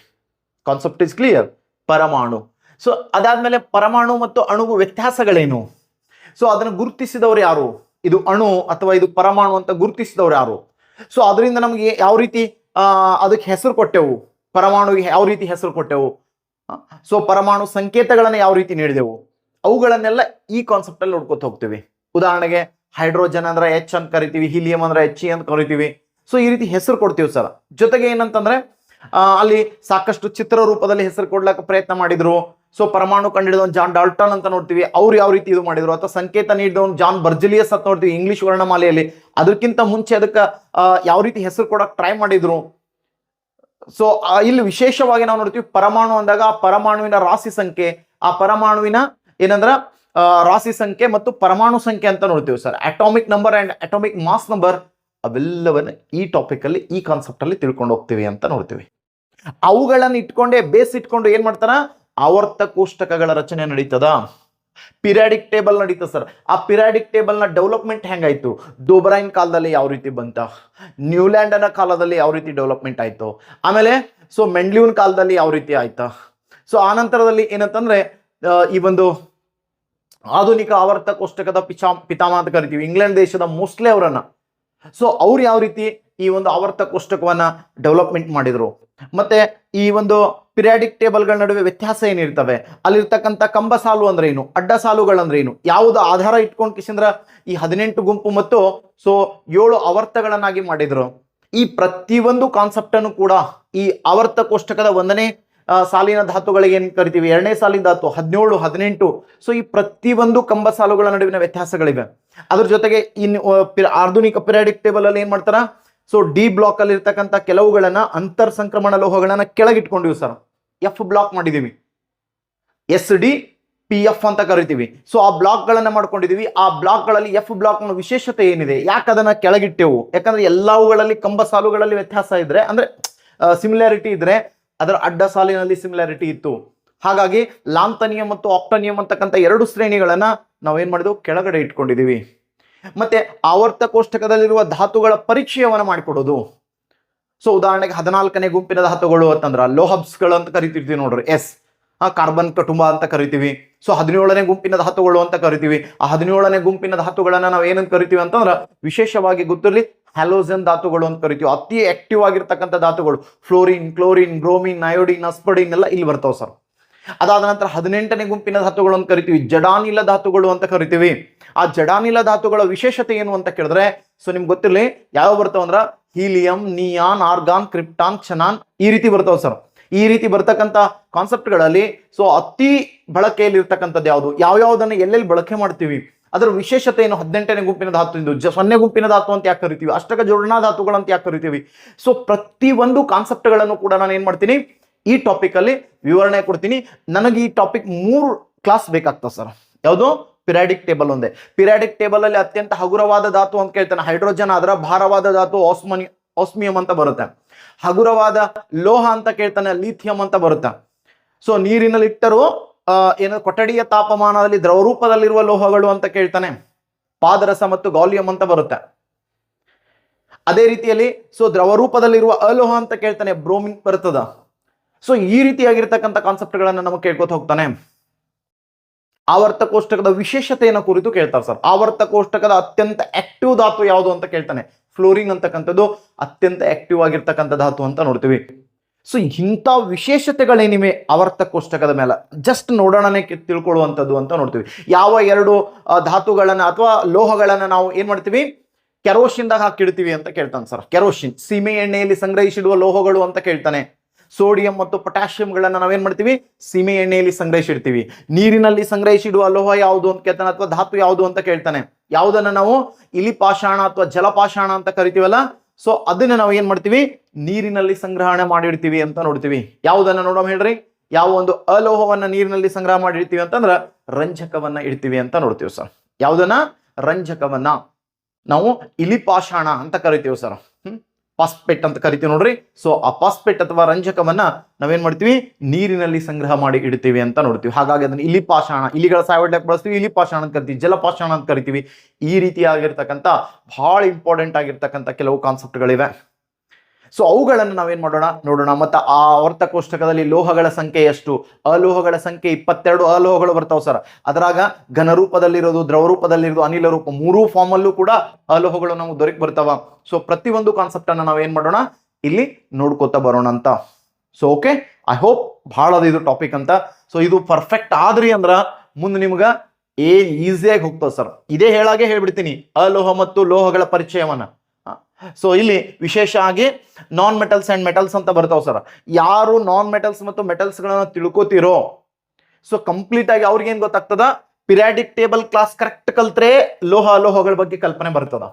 Concept is clear. ಪರಮಾಣು. ಸೊ ಅದಾದ್ಮೇಲೆ ಪರಮಾಣು ಮತ್ತು ಅಣುವು ವ್ಯತ್ಯಾಸಗಳೇನು, ಸೊ ಅದನ್ನು ಗುರುತಿಸಿದವರು ಯಾರು, ಇದು ಅಣು ಅಥವಾ ಇದು ಪರಮಾಣು ಅಂತ ಗುರುತಿಸಿದವರು ಯಾರು, ಸೊ ಅದರಿಂದ ನಮಗೆ ಯಾವ ರೀತಿ ಅದಕ್ಕೆ ಹೆಸರು ಕೊಟ್ಟೆವು, ಪರಮಾಣುಗೆ ಯಾವ ರೀತಿ ಹೆಸರು ಕೊಟ್ಟೆವು, ಸೊ ಪರಮಾಣು ಸಂಕೇತಗಳನ್ನ ಯಾವ ರೀತಿ ನೀಡಿದೆವು, ಅವುಗಳನ್ನೆಲ್ಲ ಈ ಕಾನ್ಸೆಪ್ಟ್ ಅಲ್ಲಿ ನೋಡ್ಕೊತ ಹೋಗ್ತೀವಿ. ಉದಾಹರಣೆಗೆ ಹೈಡ್ರೋಜನ್ ಅಂದ್ರೆ H ಅಂತ ಕರಿತೀವಿ, ಹೀಲಿಯಂ ಅಂದ್ರೆ HE ಅಂತ ಕರಿತೀವಿ. ಸೊ ಈ ರೀತಿ ಹೆಸರು ಕೊಡ್ತೀವಿ ಸರ್. ಜೊತೆಗೆ ಏನಂತಂದ್ರೆ ಅಲ್ಲಿ ಸಾಕಷ್ಟು ಚಿತ್ರ ರೂಪದಲ್ಲಿ ಹೆಸರು ಕೊಡ್ಲಿಕ್ಕೆ ಪ್ರಯತ್ನ ಮಾಡಿದ್ರು. ಸೊ ಪರಮಾಣು ಕಂಡಿಡಿದವನು ಜಾನ್ ಡಾಲ್ಟನ್ ಅಂತ ನೋಡ್ತೀವಿ, ಅವ್ರು ಯಾವ ರೀತಿ ಇದು ಮಾಡಿದ್ರು. ಅಥವಾ ಸಂಕೇತ ನೀಡಿದವನು ಜಾನ್ ಬರ್ಜಿಲಿಯಸ್ ಅಂತ ನೋಡ್ತೀವಿ ಇಂಗ್ಲಿಷ್ ವರ್ಣಮಾಲೆಯಲ್ಲಿ. ಅದಕ್ಕಿಂತ ಮುಂಚೆ ಅದಕ್ಕೆ ಯಾವ ರೀತಿ ಹೆಸರು ಕೊಡಕ್ ಟ್ರೈ ಮಾಡಿದ್ರು. ಸೊ ಇಲ್ಲಿ ವಿಶೇಷವಾಗಿ ನಾವು ನೋಡ್ತೀವಿ, ಪರಮಾಣು ಅಂದಾಗ ಆ ಪರಮಾಣುವಿನ ರಾಶಿ ಸಂಖ್ಯೆ, ಆ ಪರಮಾಣುವಿನ ಏನಂದ್ರ ರಾಶಿ ಸಂಖ್ಯೆ ಮತ್ತು ಪರಮಾಣು ಸಂಖ್ಯೆ ಅಂತ ನೋಡ್ತೀವಿ sir. Atomic number and atomic mass number, ಅವೆಲ್ಲವನ್ನ ಈ ಟಾಪಿಕ್ ಅಲ್ಲಿ, ಈ ಕಾನ್ಸೆಪ್ಟ್ ಅಲ್ಲಿ ತಿಳ್ಕೊಂಡು ಹೋಗ್ತೀವಿ ಅಂತ ನೋಡ್ತೀವಿ. ಅವುಗಳನ್ನ ಇಟ್ಕೊಂಡೆ ಬೇಸ್ ಇಟ್ಕೊಂಡು ಏನ್ ಮಾಡ್ತಾರ, ಆವರ್ತ ಕೋಷ್ಟಕಗಳ ರಚನೆ ನಡೀತದ, ಪಿರಿಯಾಡಿಕ್ ಟೇಬಲ್ ನಡೀತದ ಸರ್. ಆ ಪಿರಿಯಾಡಿಕ್ ಟೇಬಲ್ ನ ಡೆವಲಪ್ಮೆಂಟ್ ಹೆಂಗಾಯ್ತು, ಡೋಬ್ರೈನ್ ಕಾಲದಲ್ಲಿ ಯಾವ ರೀತಿ ಬಂತ, ನ್ಯೂಲ್ಯಾಂಡ್ ನ ಕಾಲದಲ್ಲಿ ಯಾವ ರೀತಿ ಡೆವಲಪ್ಮೆಂಟ್ ಆಯ್ತು, ಆಮೇಲೆ ಸೊ ಮೆಂಡ್ಲಿಯನ್ ಕಾಲದಲ್ಲಿ ಯಾವ ರೀತಿ ಆಯ್ತಾ. ಸೊ ಆನಂತರದಲ್ಲಿ ಏನಂತಂದ್ರೆ ಈ ಒಂದು ಆಧುನಿಕ ಆವರ್ತ ಕೋಷ್ಟಕದ ಪಿತಾಮಹ ಅಂತ ಕರಿತೀವಿ. ಇಂಗ್ಲೆಂಡ್ ದೇಶದ ಮೋಸ್ಟ್ಲಿ ಅವರನ್ನ. ಸೊ ಅವ್ರು ಯಾವ ರೀತಿ ಈ ಒಂದು ಆವರ್ತ ಕೋಷ್ಟಕವನ್ನ ಡೆವಲಪ್ಮೆಂಟ್ ಮಾಡಿದ್ರು, ಮತ್ತೆ ಈ ಒಂದು ಪಿರಿಯಾಡಿಕ್ ಟೇಬಲ್ಗಳ ನಡುವೆ ವ್ಯತ್ಯಾಸ ಏನಿರ್ತವೆ, ಅಲ್ಲಿರ್ತಕ್ಕಂಥ ಕಂಬ ಸಾಲು ಅಂದ್ರೆ ಏನು, ಅಡ್ಡ ಸಾಲುಗಳಂದ್ರೆ ಏನು, ಯಾವುದು ಆಧಾರ ಇಟ್ಕೊಂಡು ಕಿಶಂದ್ರ ಈ 18 ಗುಂಪು ಮತ್ತು ಸೊ 7 ಆವರ್ತಗಳನ್ನಾಗಿ ಮಾಡಿದ್ರು. ಈ ಪ್ರತಿಯೊಂದು ಕಾನ್ಸೆಪ್ಟ್ ಅನ್ನು ಕೂಡ ಈ ಆವರ್ತ ಕೋಷ್ಟಕದ 1ನೇ ಸಾಲಿನ ಧಾತುಗಳಿಗೆ ಏನ್ ಕರಿತೀವಿ, 2ನೇ ಸಾಲಿನ ಧಾತು 17, 18. ಸೊ ಈ ಪ್ರತಿಯೊಂದು ಕಂಬ ಸಾಲುಗಳ ನಡುವಿನ ವ್ಯತ್ಯಾಸಗಳಿವೆ. ಅದ್ರ ಜೊತೆಗೆ ಆಧುನಿಕ ಪಿರಿಯಾಡಿಕ್ ಟೇಬಲ್ ಅಲ್ಲಿ ಏನ್ ಮಾಡ್ತಾರ, ಸೊ ಡಿ ಬ್ಲಾಕ್ ಅಲ್ಲಿ ಇರ್ತಕ್ಕಂಥ ಕೆಲವುಗಳನ್ನ ಅಂತರ್ ಸಂಕ್ರಮಣ ಲೋಹಗಳನ್ನ ಕೆಳಗಿಟ್ಕೊಂಡಿವಿ ಸರ್. ಎಫ್ ಬ್ಲಾಕ್ ಮಾಡಿದೀವಿ, SDPF ಅಂತ ಕರಿತೀವಿ. ಸೊ ಆ ಬ್ಲಾಕ್ ಗಳನ್ನ ಮಾಡ್ಕೊಂಡಿದೀವಿ. ಆ ಬ್ಲಾಕ್ ಗಳಲ್ಲಿ ಎಫ್ ಬ್ಲಾಕ್ ನ ವಿಶೇಷತೆ ಏನಿದೆ, ಯಾಕೆ ಅದನ್ನ ಕೆಳಗಿಟ್ಟೆವು, ಯಾಕಂದ್ರೆ ಎಲ್ಲವುಗಳಲ್ಲಿ ಕಂಬ ಸಾಲುಗಳಲ್ಲಿ ವ್ಯತ್ಯಾಸ ಇದ್ರೆ ಅಂದ್ರೆ ಸಿಮಿಲಾರಿಟಿ ಇದ್ರೆ ಅದರ ಅಡ್ಡ ಸಾಲಿನಲ್ಲಿ ಸಿಮಿಲಾರಿಟಿ ಇತ್ತು. ಹಾಗಾಗಿ ಲಾಂತನಿಯಂ ಮತ್ತು ಆಕ್ಟಾನಿಯಂ ಅಂತಕ್ಕಂಥ 2 ಶ್ರೇಣಿಗಳನ್ನ ನಾವೇನ್ ಮಾಡಿದ್ವು, ಕೆಳಗಡೆ ಇಟ್ಕೊಂಡಿದೀವಿ. ಮತ್ತೆ ಆವರ್ತ ಕೋಷ್ಟಕದಲ್ಲಿರುವ ಧಾತುಗಳ ಪರಿಚಯವನ್ನ ಮಾಡಿಕೊಡೋದು. ಸೊ ಉದಾಹರಣೆಗೆ 14ನೇ ಗುಂಪಿನ ಧಾತುಗಳು ಅಂತಂದ್ರ ಲೋಹಬ್ಸ್ಗಳು ಅಂತ ಕರಿತಿರ್ತೀವಿ ನೋಡ್ರಿ, ಕಾರ್ಬನ್ ಕುಟುಂಬ ಅಂತ ಕರಿತೀವಿ. ಸೊ 17ನೇ ಗುಂಪಿನ ಧಾತುಗಳು ಅಂತ ಕರಿತೀವಿ. ಆ 17ನೇ ಗುಂಪಿನ ಧಾತುಗಳನ್ನ ನಾವು ಏನಂತ ಕರಿತೀವಿ ಅಂತಂದ್ರ ವಿಶೇಷವಾಗಿ ಗೊತ್ತಿರಲಿ, ಹ್ಯಾಲೋಜನ್ ಧಾತುಗಳು ಅಂತ ಕರಿತೀವಿ. ಅತಿ ಆಕ್ಟಿವ್ ಆಗಿರ್ತಕ್ಕಂಥ ಧಾತುಗಳು ಫ್ಲೋರಿನ್, ಕ್ಲೋರಿನ್, ಬ್ರೋಮಿನ್, ಅಯೋಡಿನ್, ಅಸ್ಪಡಿನ್ ಎಲ್ಲ ಇಲ್ಲಿ ಬರ್ತಾವ ಸರ್. ಅದಾದ ನಂತರ 18ನೇ ಗುಂಪಿನ ಧಾತುಗಳು ಅಂತ ಕರಿತೀವಿ, ಜಡಾನಿಲ ಧಾತುಗಳು ಅಂತ ಕರಿತೀವಿ. ಆ ಜಡಾನಿಲ ಧಾತುಗಳ ವಿಶೇಷತೆ ಏನು ಅಂತ ಕೇಳಿದ್ರೆ, ಸೊ ನಿಮ್ಗೆ ಗೊತ್ತಿರಲಿ ಯಾವ ಬರ್ತಾವ ಅಂದ್ರ ಹೀಲಿಯಂ, ನಿಯಾನ್, ಆರ್ಗಾನ್, ಕ್ರಿಪ್ಟಾನ್, ಕ್ಷನಾನ್ ಈ ರೀತಿ ಬರ್ತಾವ ಸರ್. ಈ ರೀತಿ ಬರ್ತಕ್ಕಂಥ ಕಾನ್ಸೆಪ್ಟ್ಗಳಲ್ಲಿ ಸೊ ಅತಿ ಬಳಕೆಯಲ್ಲಿ ಇರ್ತಕ್ಕಂಥದ್ದು ಯಾವುದು, ಯಾವ್ಯಾವುದನ್ನ ಎಲ್ಲೆಲ್ಲಿ ಬಳಕೆ ಮಾಡ್ತೀವಿ, ಅದರ ವಿಶೇಷತೆ ಏನು, 18ನೇ ಗುಂಪಿನ ಧಾತು ಇಂದು 0ನೇ ಗುಂಪಿನ ಧಾತು ಅಂತ ಯಾಕೆ ಕರಿತೀವಿ, ಅಷ್ಟಕ ಜೋಡಣಾ ಧಾತುಗಳು ಅಂತ ಯಾಕೆ ಕರಿತೀವಿ. ಸೊ ಪ್ರತಿಯೊಂದು ಕಾನ್ಸೆಪ್ಟ್ಗಳನ್ನು ಕೂಡ ನಾನು ಏನ್ ಮಾಡ್ತೀನಿ, ಈ ಟಾಪಿಕ್ ಅಲ್ಲಿ ವಿವರಣೆ ಕೊಡ್ತೀನಿ. ನನಗೆ ಈ ಟಾಪಿಕ್ 3 ಕ್ಲಾಸ್ ಬೇಕಾಗ್ತದೆ ಸರ್. ಯಾವುದು, ಪಿರಿಯಾಡಿಕ್ ಟೇಬಲ್ ಒಂದೇ. ಪಿರಿಯಾಡಿಕ್ ಟೇಬಲ್ ಅಲ್ಲಿ ಅತ್ಯಂತ ಹಗುರವಾದ ಧಾತು ಅಂತ ಕೇಳ್ತಾನೆ ಹೈಡ್ರೋಜನ್, ಅದರ ಭಾರವಾದ ಧಾತು ಆಸ್ಮಿಯಂ ಅಂತ ಬರುತ್ತೆ. ಹಗುರವಾದ ಲೋಹ ಅಂತ ಕೇಳ್ತಾನೆ ಲಿಥಿಯಂ ಅಂತ ಬರುತ್ತೆ. ಸೊ ನೀರಿನಲ್ಲಿ ಇಟ್ಟರು ಏನು ಕೊಠಡಿಯ ತಾಪಮಾನದಲ್ಲಿ ದ್ರವರೂಪದಲ್ಲಿರುವ ಲೋಹಗಳು ಅಂತ ಕೇಳ್ತಾನೆ ಪಾದರಸ ಮತ್ತು ಗಾಲಿಯಂ ಅಂತ ಬರುತ್ತೆ. ಅದೇ ರೀತಿಯಲ್ಲಿ ಸೊ ದ್ರವರೂಪದಲ್ಲಿರುವ ಅಲೋಹ ಅಂತ ಕೇಳ್ತಾನೆ ಬ್ರೋಮಿನ್ ಬರ್ತದ. ಸೊ ಈ ರೀತಿಯಾಗಿರ್ತಕ್ಕಂಥ ಕಾನ್ಸೆಪ್ಟ್ಗಳನ್ನ ನಮಗೆ ಕೇಳ್ಕೊತ ಹೋಗ್ತಾನೆ. ಆವರ್ತ ಕೋಷ್ಟಕದ ವಿಶೇಷತೆಯನ್ನು ಕುರಿತು ಕೇಳ್ತಾರೆ ಸರ್. ಆವರ್ತ ಕೋಷ್ಟಕದ ಅತ್ಯಂತ ಆಕ್ಟಿವ್ ಧಾತು ಯಾವುದು ಅಂತ ಕೇಳ್ತಾನೆ. ಫ್ಲೋರಿನ್ ಅಂತಕ್ಕಂಥದ್ದು ಅತ್ಯಂತ ಆಕ್ಟಿವ್ ಆಗಿರ್ತಕ್ಕಂಥ ಧಾತು ಅಂತ ನೋಡ್ತೀವಿ. ಸೊ ಇಂಥ ವಿಶೇಷತೆಗಳೇನಿವೆ ಆವರ್ತ ಕೋಷ್ಟಕದ ಮೇಲೆ ಜಸ್ಟ್ ನೋಡೋಣನೆ ತಿಳ್ಕೊಳ್ಳುವಂಥದ್ದು ಅಂತ ನೋಡ್ತೀವಿ. ಯಾವ 2 ಧಾತುಗಳನ್ನ ಅಥವಾ ಲೋಹಗಳನ್ನ ನಾವು ಏನ್ ಮಾಡ್ತೀವಿ, ಕೆರೋಸಿನ್ದಾಗ ಹಾಕಿಡ್ತೀವಿ ಅಂತ ಕೇಳ್ತಾನೆ ಸರ್. ಕೆರೋಸಿನ್ ಸೀಮೆ ಎಣ್ಣೆಯಲ್ಲಿ ಸಂಗ್ರಹಿಸಿಡುವ ಲೋಹಗಳು ಅಂತ ಕೇಳ್ತಾನೆ. ಸೋಡಿಯಂ ಮತ್ತು ಪೊಟ್ಯಾಷಿಯಂಗಳನ್ನ ನಾವೇನ್ ಮಾಡ್ತೀವಿ, ಸೀಮೆ ಎಣ್ಣೆಯಲ್ಲಿ ಸಂಗ್ರಹಿಸಿಡ್ತೀವಿ. ನೀರಿನಲ್ಲಿ ಸಂಗ್ರಹಿಸಿಡುವ ಲೋಹ ಯಾವುದು ಅಂತ ಕೇಳ್ತಾನೆ, ಅಥವಾ ಧಾತು ಯಾವುದು ಅಂತ ಕೇಳ್ತಾನೆ. ಯಾವುದನ್ನ ನಾವು ಇಲಿಪಾಷಾಣ ಅಥವಾ ಜಲಪಾಷಾಣ ಅಂತ ಕರಿತೀವಲ್ಲ, ಸೊ ಅದನ್ನ ನಾವು ಏನ್ ಮಾಡ್ತೀವಿ, ನೀರಿನಲ್ಲಿ ಸಂಗ್ರಹಣೆ ಮಾಡಿಡ್ತೀವಿ ಅಂತ ನೋಡ್ತೀವಿ. ಯಾವುದನ್ನ ನೋಡೋಣ ಹೇಳ್ರಿ, ಯಾವ ಒಂದು ಅಲೋಹವನ್ನ ನೀರಿನಲ್ಲಿ ಸಂಗ್ರಹ ಮಾಡಿಡ್ತೀವಿ ಅಂತಂದ್ರ ರಂಜಕವನ್ನ ಇಡ್ತೀವಿ ಅಂತ ನೋಡ್ತೀವಿ ಸರ್. ಯಾವುದನ್ನ, ರಂಜಕವನ್ನ ನಾವು ಇಲಿಪಾಷಾಣ ಅಂತ ಕರಿತೀವಿ ಸರ್. ಪಾಸ್ಪೇಟ್ ಅಂತ ಕರಿತೀವಿ ನೋಡ್ರಿ. ಸೊ ಆ ಪಾಸ್ಪೇಟ್ ಅಥವಾ ರಂಜಕವನ್ನ ನಾವೇನ್ ಮಾಡ್ತೀವಿ, ನೀರಿನಲ್ಲಿ ಸಂಗ್ರಹ ಮಾಡಿ ಇಡ್ತೀವಿ ಅಂತ ನೋಡ್ತೀವಿ. ಹಾಗಾಗಿ ಅದನ್ನ ಇಲಿಪಾಷಾಣ, ಇಲಿಗಳ ಸಾಯೊಡ್ಲಕ್ಕೆ ಬಳಸ್ತೀವಿ, ಇಲಿಪಾಷಾಣ ಅಂತ ಕರಿತೀವಿ, ಜಲಪಾಷಾಣ ಅಂತ ಕರಿತೀವಿ. ಈ ರೀತಿಯಾಗಿರ್ತಕ್ಕಂಥ ಬಹಳ ಇಂಪಾರ್ಟೆಂಟ್ ಆಗಿರ್ತಕ್ಕಂಥ ಕೆಲವು ಕಾನ್ಸೆಪ್ಟ್ಗಳಿವೆ. ಸೊ ಅವುಗಳನ್ನು ನಾವೇನ್ ಮಾಡೋಣ ನೋಡೋಣ. ಮತ್ತು ಆ ಆವರ್ತ ಕೋಷ್ಟಕದಲ್ಲಿ ಲೋಹಗಳ ಸಂಖ್ಯೆ ಎಷ್ಟು, ಅಲೋಹಗಳ ಸಂಖ್ಯೆ 22 ಅಲೋಹಗಳು ಬರ್ತಾವ ಸರ್. ಅದರಾಗ ಘನರೂಪದಲ್ಲಿರೋದು, ದ್ರವರೂಪದಲ್ಲಿರೋದು, ಅನಿಲ ರೂಪ 3 ಫಾರ್ಮ್ ಅಲ್ಲೂ ಕೂಡ ಅಲೋಹಗಳು ನಮಗೆ ದೊರಕಿ ಬರ್ತಾವ. ಸೊ ಪ್ರತಿಯೊಂದು ಕಾನ್ಸೆಪ್ಟ್ ಅನ್ನ ನಾವೇನ್ ಮಾಡೋಣ ಇಲ್ಲಿ ನೋಡ್ಕೋತಾ ಬರೋಣ ಅಂತ. ಸೊ ಓಕೆ, ಐ ಹೋಪ್ ಬಹಳ ಇದು ಟಾಪಿಕ್ ಅಂತ. ಸೊ ಇದು ಪರ್ಫೆಕ್ಟ್ ಆದ್ರಿ ಅಂದ್ರ ಮುಂದೆ ನಿಮ್ಗ ಈಸಿಯಾಗಿ ಹೋಗ್ತದೆ ಸರ್. ಇದೇ ಹೇಳಾಗೆ ಹೇಳ್ಬಿಡ್ತೀನಿ ಅಲೋಹ ಮತ್ತು ಲೋಹಗಳ ಪರಿಚಯವನ್ನ. ಸೊ ಇಲ್ಲಿ ವಿಶೇಷ ಆಗಿ ನಾನ್ ಮೆಟಲ್ಸ್ ಅಂಡ್ ಮೆಟಲ್ಸ್ ಅಂತ ಬರ್ತಾವ ಸರ್. ಯಾರು ನಾನ್ ಮೆಟಲ್ಸ್ ಮತ್ತು ಮೆಟಲ್ಸ್ ಗಳನ್ನ ತಿಳ್ಕೋತಿರೋ ಸೊ ಕಂಪ್ಲೀಟ್ ಆಗಿ ಅವ್ರಿಗೆ ಏನ್ ಗೊತ್ತಾಗ್ತದ, ಪಿರಿಯಾಡಿಕ್ ಟೇಬಲ್ ಕ್ಲಾಸ್ ಕರೆಕ್ಟ್ ಕಲ್ತ್ರೆ ಲೋಹ ಅಲೋಹಗಳ ಬಗ್ಗೆ ಕಲ್ಪನೆ ಬರ್ತದ.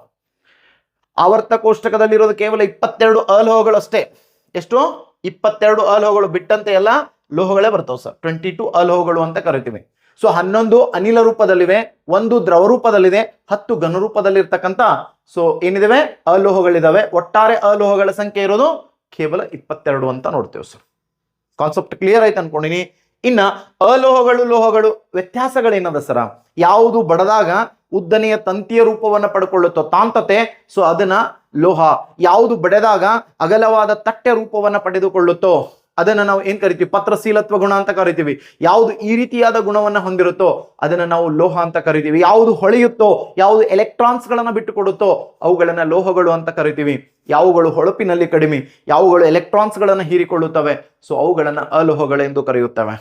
ಆವರ್ತ ಕೋಷ್ಟಕದಲ್ಲಿರೋದು ಕೇವಲ 22 ಅಲೋಹಗಳು ಅಷ್ಟೇ. ಎಷ್ಟು, 22 ಅಲೋಹಗಳು ಬಿಟ್ಟಂತೆ ಎಲ್ಲ ಲೋಹಗಳೇ ಬರ್ತಾವ ಸರ್. 22 ಅಲೋಹಗಳು ಅಂತ ಕರಿತೀವಿ. ಸೊ 11 ಅನಿಲ ರೂಪದಲ್ಲಿವೆ, 1 ದ್ರವ ರೂಪದಲ್ಲಿದೆ, 10 ಘನ ರೂಪದಲ್ಲಿ ಇರ್ತಕ್ಕಂಥ ಸೊ ಏನಿದಾವೆ ಅಲೋಹಗಳಿದಾವೆ. ಒಟ್ಟಾರೆ ಅಲೋಹಗಳ ಸಂಖ್ಯೆ ಇರೋದು ಕೇವಲ 22 ಅಂತ ನೋಡ್ತೇವೆ ಸರ್. ಕಾನ್ಸೆಪ್ಟ್ ಕ್ಲಿಯರ್ ಆಯ್ತು ಅನ್ಕೊಂಡಿನಿ. ಇನ್ನ ಅಲೋಹಗಳು ಲೋಹಗಳು ವ್ಯತ್ಯಾಸಗಳೇನದ ಸರ, ಯಾವುದು ಬಡದಾಗ ಉದ್ದನೆಯ ತಂತಿಯ ರೂಪವನ್ನು ಪಡ್ಕೊಳ್ಳುತ್ತೋ ತಾಂತತೆ, ಸೊ ಅದನ್ನ ಲೋಹ. ಯಾವುದು ಬಡೆದಾಗ ಅಗಲವಾದ ತಟ್ಟೆ ರೂಪವನ್ನು ಪಡೆದುಕೊಳ್ಳುತ್ತೋ ಅದನ್ನ ನಾವು ಏನ್ ಕರಿತೀವಿ? ಪತ್ರಶೀಲತ್ವ ಗುಣ ಅಂತ ಕರಿತೀವಿ. ಯಾವುದು ಈ ರೀತಿಯಾದ ಗುಣವನ್ನ ಹೊಂದಿರುತ್ತೋ ಅದನ್ನ ನಾವು ಲೋಹ ಅಂತ ಕರಿತೀವಿ. ಯಾವುದು ಹೊಳೆಯುತ್ತೋ, ಯಾವುದು ಎಲೆಕ್ಟ್ರಾನ್ಸ್ ಗಳನ್ನ ಬಿಟ್ಟು ಕೊಡುತ್ತೋ ಅವುಗಳನ್ನ ಲೋಹಗಳು ಅಂತ ಕರಿತೀವಿ. ಯಾವುಗಳು ಹೊಳಪಿನಲ್ಲಿ ಕಡಿಮೆ, ಯಾವುಗಳು ಎಲೆಕ್ಟ್ರಾನ್ಸ್ ಗಳನ್ನ ಹೀರಿಕೊಳ್ಳುತ್ತವೆ, ಸೊ ಅವುಗಳನ್ನ ಅಲೋಹಗಳೆಂದು ಕರೆಯುತ್ತವೆ.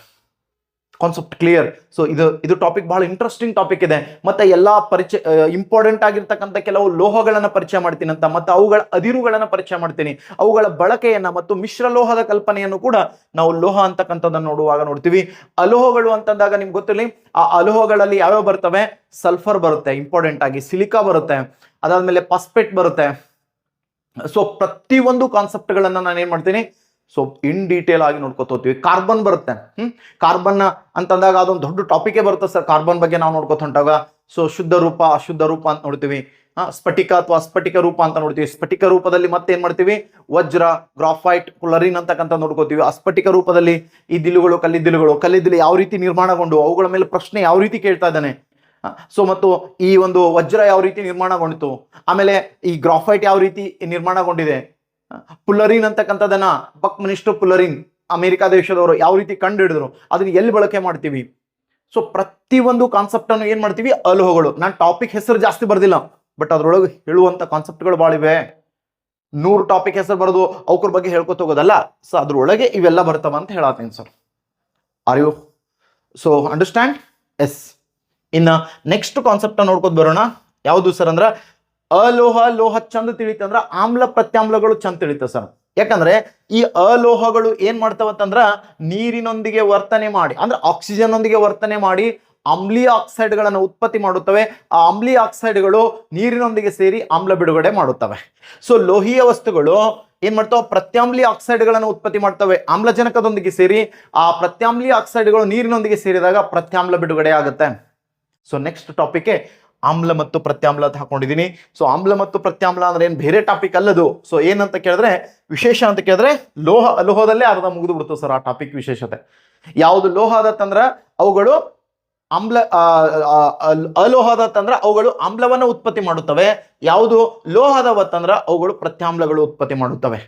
Concept clear? ಸೊ ಇದು ಟಾಪಿಕ್ ಬಹಳ ಇಂಟ್ರೆಸ್ಟಿಂಗ್ ಟಾಪಿಕ್ ಇದೆ. ಮತ್ತೆ ಎಲ್ಲಾ ಪರಿಚಯ ಇಂಪಾರ್ಟೆಂಟ್ ಆಗಿರ್ತಕ್ಕಂಥ ಕೆಲವು ಲೋಹಗಳನ್ನ ಪರಿಚಯ ಮಾಡ್ತೀನಿ ಅಂತ, ಮತ್ತೆ ಅವುಗಳ ಅದಿರುಗಳನ್ನ ಪರಿಚಯ ಮಾಡ್ತೀನಿ, ಅವುಗಳ ಬಳಕೆಯನ್ನ ಮತ್ತು ಮಿಶ್ರಲೋಹದ ಕಲ್ಪನೆಯನ್ನು ಕೂಡ ನಾವು ಲೋಹ ಅಂತಕ್ಕಂಥದ್ದನ್ನು ನೋಡುವಾಗ ನೋಡ್ತೀವಿ. ಅಲೋಹಗಳು ಅಂತಂದಾಗ ನಿಮ್ಗೆ ಗೊತ್ತಿರಲಿ, ಆ ಅಲೋಹಗಳಲ್ಲಿ ಯಾವ್ಯಾವ ಬರ್ತವೆ? ಸಲ್ಫರ್ ಬರುತ್ತೆ ಇಂಪಾರ್ಟೆಂಟ್ ಆಗಿ, ಸಿಲಿಕಾ ಬರುತ್ತೆ, ಅದಾದ್ಮೇಲೆ ಫಾಸ್ಫೇಟ್ ಬರುತ್ತೆ. ಸೊ ಪ್ರತಿಯೊಂದು ಕಾನ್ಸೆಪ್ಟ್ಗಳನ್ನ ನಾನು ಏನ್ ಮಾಡ್ತೀನಿ, ಸೊ ಇನ್ ಡೀಟೇಲ್ ಆಗಿ ನೋಡ್ಕೊತ ಹೋಗ್ತೀವಿ. ಕಾರ್ಬನ್ ಬರುತ್ತೆ. ಕಾರ್ಬನ್ ಅಂತಂದಾಗ ಅದೊಂದು ದೊಡ್ಡ ಟಾಪಿಕೇ ಬರುತ್ತೆ ಸರ್ ಕಾರ್ಬನ್ ಬಗ್ಗೆ ನಾವು ನೋಡ್ಕೊತ ಹೊಂಟಾಗ. ಸೊ ಶುದ್ಧ ರೂಪ, ಅಶುದ್ಧ ರೂಪ ಅಂತ ನೋಡ್ತೀವಿ. ಸ್ಫಟಿಕ ಅಥವಾ ಸ್ಫಟಿಕ ರೂಪ ಅಂತ ನೋಡ್ತೀವಿ. ಸ್ಫಟಿಕ ರೂಪದಲ್ಲಿ ಮತ್ತೆ ಏನ್ ಮಾಡ್ತೀವಿ? ವಜ್ರ, ಗ್ರಾಫೈಟ್, ಕುಲರಿನ್ ಅಂತಕ್ಕಂಥ ನೋಡ್ಕೋತೀವಿ. ಅಸ್ಫಟಿಕ ರೂಪದಲ್ಲಿ ಈ ದಿಲ್ಲುಗಳು, ಕಲ್ಲಿದ್ದಿಲು ಯಾವ ರೀತಿ ನಿರ್ಮಾಣಗೊಂಡು, ಅವುಗಳ ಮೇಲೆ ಪ್ರಶ್ನೆ ಯಾವ ರೀತಿ ಕೇಳ್ತಾ ಇದ್ದಾನೆ. ಸೊ ಮತ್ತು ಈ ಒಂದು ವಜ್ರ ಯಾವ ರೀತಿ ನಿರ್ಮಾಣಗೊಂಡಿತು, ಆಮೇಲೆ ಈ ಗ್ರಾಫೈಟ್ ಯಾವ ರೀತಿ ನಿರ್ಮಾಣಗೊಂಡಿದೆ, ಪುಲ್ಲರಿನ್ ಅಂತಕ್ಕಂಥದ್ದನ್ನ ಬಕ್ಮನಿಸ್ಟೋ ಪುಲ್ಲರಿನ್ ಅಮೆರಿಕ ದೇಶದವರು ಯಾವ ರೀತಿ ಕಂಡು ಹಿಡಿದ್ರು, ಅದನ್ನ ಎಲ್ಲಿ ಬಳಕೆ ಮಾಡ್ತೀವಿ. ಸೊ ಪ್ರತಿಯೊಂದು ಕಾನ್ಸೆಪ್ಟ್ ಅನ್ನು ಏನ್ ಮಾಡ್ತೀವಿ? ಅಲೋಹಗಳು. ನಾನು ಟಾಪಿಕ್ ಹೆಸರು ಜಾಸ್ತಿ ಬರ್ದಿಲ್ಲ, ಬಟ್ ಅದ್ರೊಳಗೆ ಹೇಳುವಂತ ಕಾನ್ಸೆಪ್ಟ್ಗಳು ಭಾಳ ಇವೆ. 100 ಟಾಪಿಕ್ ಹೆಸರು ಬರೋದು ಅವ್ರ ಬಗ್ಗೆ ಹೇಳ್ಕೊತ ಹೋಗೋದಲ್ಲ. ಸೊ ಅದ್ರೊಳಗೆ ಇವೆಲ್ಲ ಬರ್ತಾವ ಅಂತ ಹೇಳತ್ತೀನಿ sir. Are you so understand? Yes. ಇನ್ನ ನೆಕ್ಸ್ಟ್ ಕಾನ್ಸೆಪ್ಟ್ ನೋಡ್ಕೊತ ಬರೋಣ. ಯಾವುದು ಸರ್ ಅಂದ್ರ ಅಲೋಹ, ಲೋಹ ಚಂದ ತಿಳಿತಂದ್ರ ಆಮ್ಲ ಪ್ರತ್ಯಾಮ್ಲಗಳು ಚಂದ ತಿಳಿತ ಸರ್. ಯಾಕಂದ್ರೆ ಈ ಅಲೋಹಗಳು ಏನ್ ಮಾಡ್ತಾವಂತಂದ್ರ ನೀರಿನೊಂದಿಗೆ ವರ್ತನೆ ಮಾಡಿ, ಅಂದ್ರೆ ಆಕ್ಸಿಜನ್ ಒಂದಿಗೆ ವರ್ತನೆ ಮಾಡಿ ಆಮ್ಲೀಯ ಆಕ್ಸೈಡ್ಗಳನ್ನು ಉತ್ಪತ್ತಿ ಮಾಡುತ್ತವೆ. ಆ ಆಮ್ಲೀಯ ಆಕ್ಸೈಡ್ಗಳು ನೀರಿನೊಂದಿಗೆ ಸೇರಿ ಆಮ್ಲ ಬಿಡುಗಡೆ ಮಾಡುತ್ತವೆ. ಸೊ ಲೋಹೀಯ ವಸ್ತುಗಳು ಏನ್ ಮಾಡ್ತಾವ? ಪ್ರತ್ಯಾಮ್ಲೀಯ ಆಕ್ಸೈಡ್ಗಳನ್ನು ಉತ್ಪತ್ತಿ ಮಾಡ್ತವೆ ಆಮ್ಲಜನಕದೊಂದಿಗೆ ಸೇರಿ. ಆ ಪ್ರತ್ಯಾಮ್ಲೀಯ ಆಕ್ಸೈಡ್ಗಳು ನೀರಿನೊಂದಿಗೆ ಸೇರಿದಾಗ ಪ್ರತ್ಯಾಮ್ಲ ಬಿಡುಗಡೆ ಆಗುತ್ತೆ. ಸೊ ನೆಕ್ಸ್ಟ್ ಟಾಪಿಕ್ ಆಮ್ಲ ಮತ್ತು ಪ್ರತ್ಯಾಮ್ಲ ಅಂತ ಹಾಕೊಂಡಿದ್ದೀನಿ. ಸೊ ಆಮ್ಲ ಮತ್ತು ಪ್ರತ್ಯಾಮ್ಲ ಅಂದ್ರೆ ಏನ್ ಬೇರೆ ಟಾಪಿಕ್ ಅಲ್ಲದು. ಸೊ ಏನಂತ ಕೇಳಿದ್ರೆ, ವಿಶೇಷ ಅಂತ ಕೇಳಿದ್ರೆ ಲೋಹ, ಅಲೋಹದಲ್ಲೇ ಅರ್ಧ ಮುಗಿದು ಬಿಡ್ತು ಸರ್ ಆ ಟಾಪಿಕ್ ವಿಶೇಷತೆ. ಯಾವುದು ಲೋಹ ಆದತ್ತಂದ್ರ ಅವುಗಳು ಆಮ್ಲ, ಅಲೋಹದತ್ತಂದ್ರ ಅವುಗಳು ಆಮ್ಲವನ್ನು ಉತ್ಪತ್ತಿ ಮಾಡುತ್ತವೆ. ಯಾವುದು ಲೋಹದವತ್ತಂದ್ರ ಅವುಗಳು ಪ್ರತ್ಯಾಮ್ಲಗಳು ಉತ್ಪತ್ತಿ ಮಾಡುತ್ತವೆ.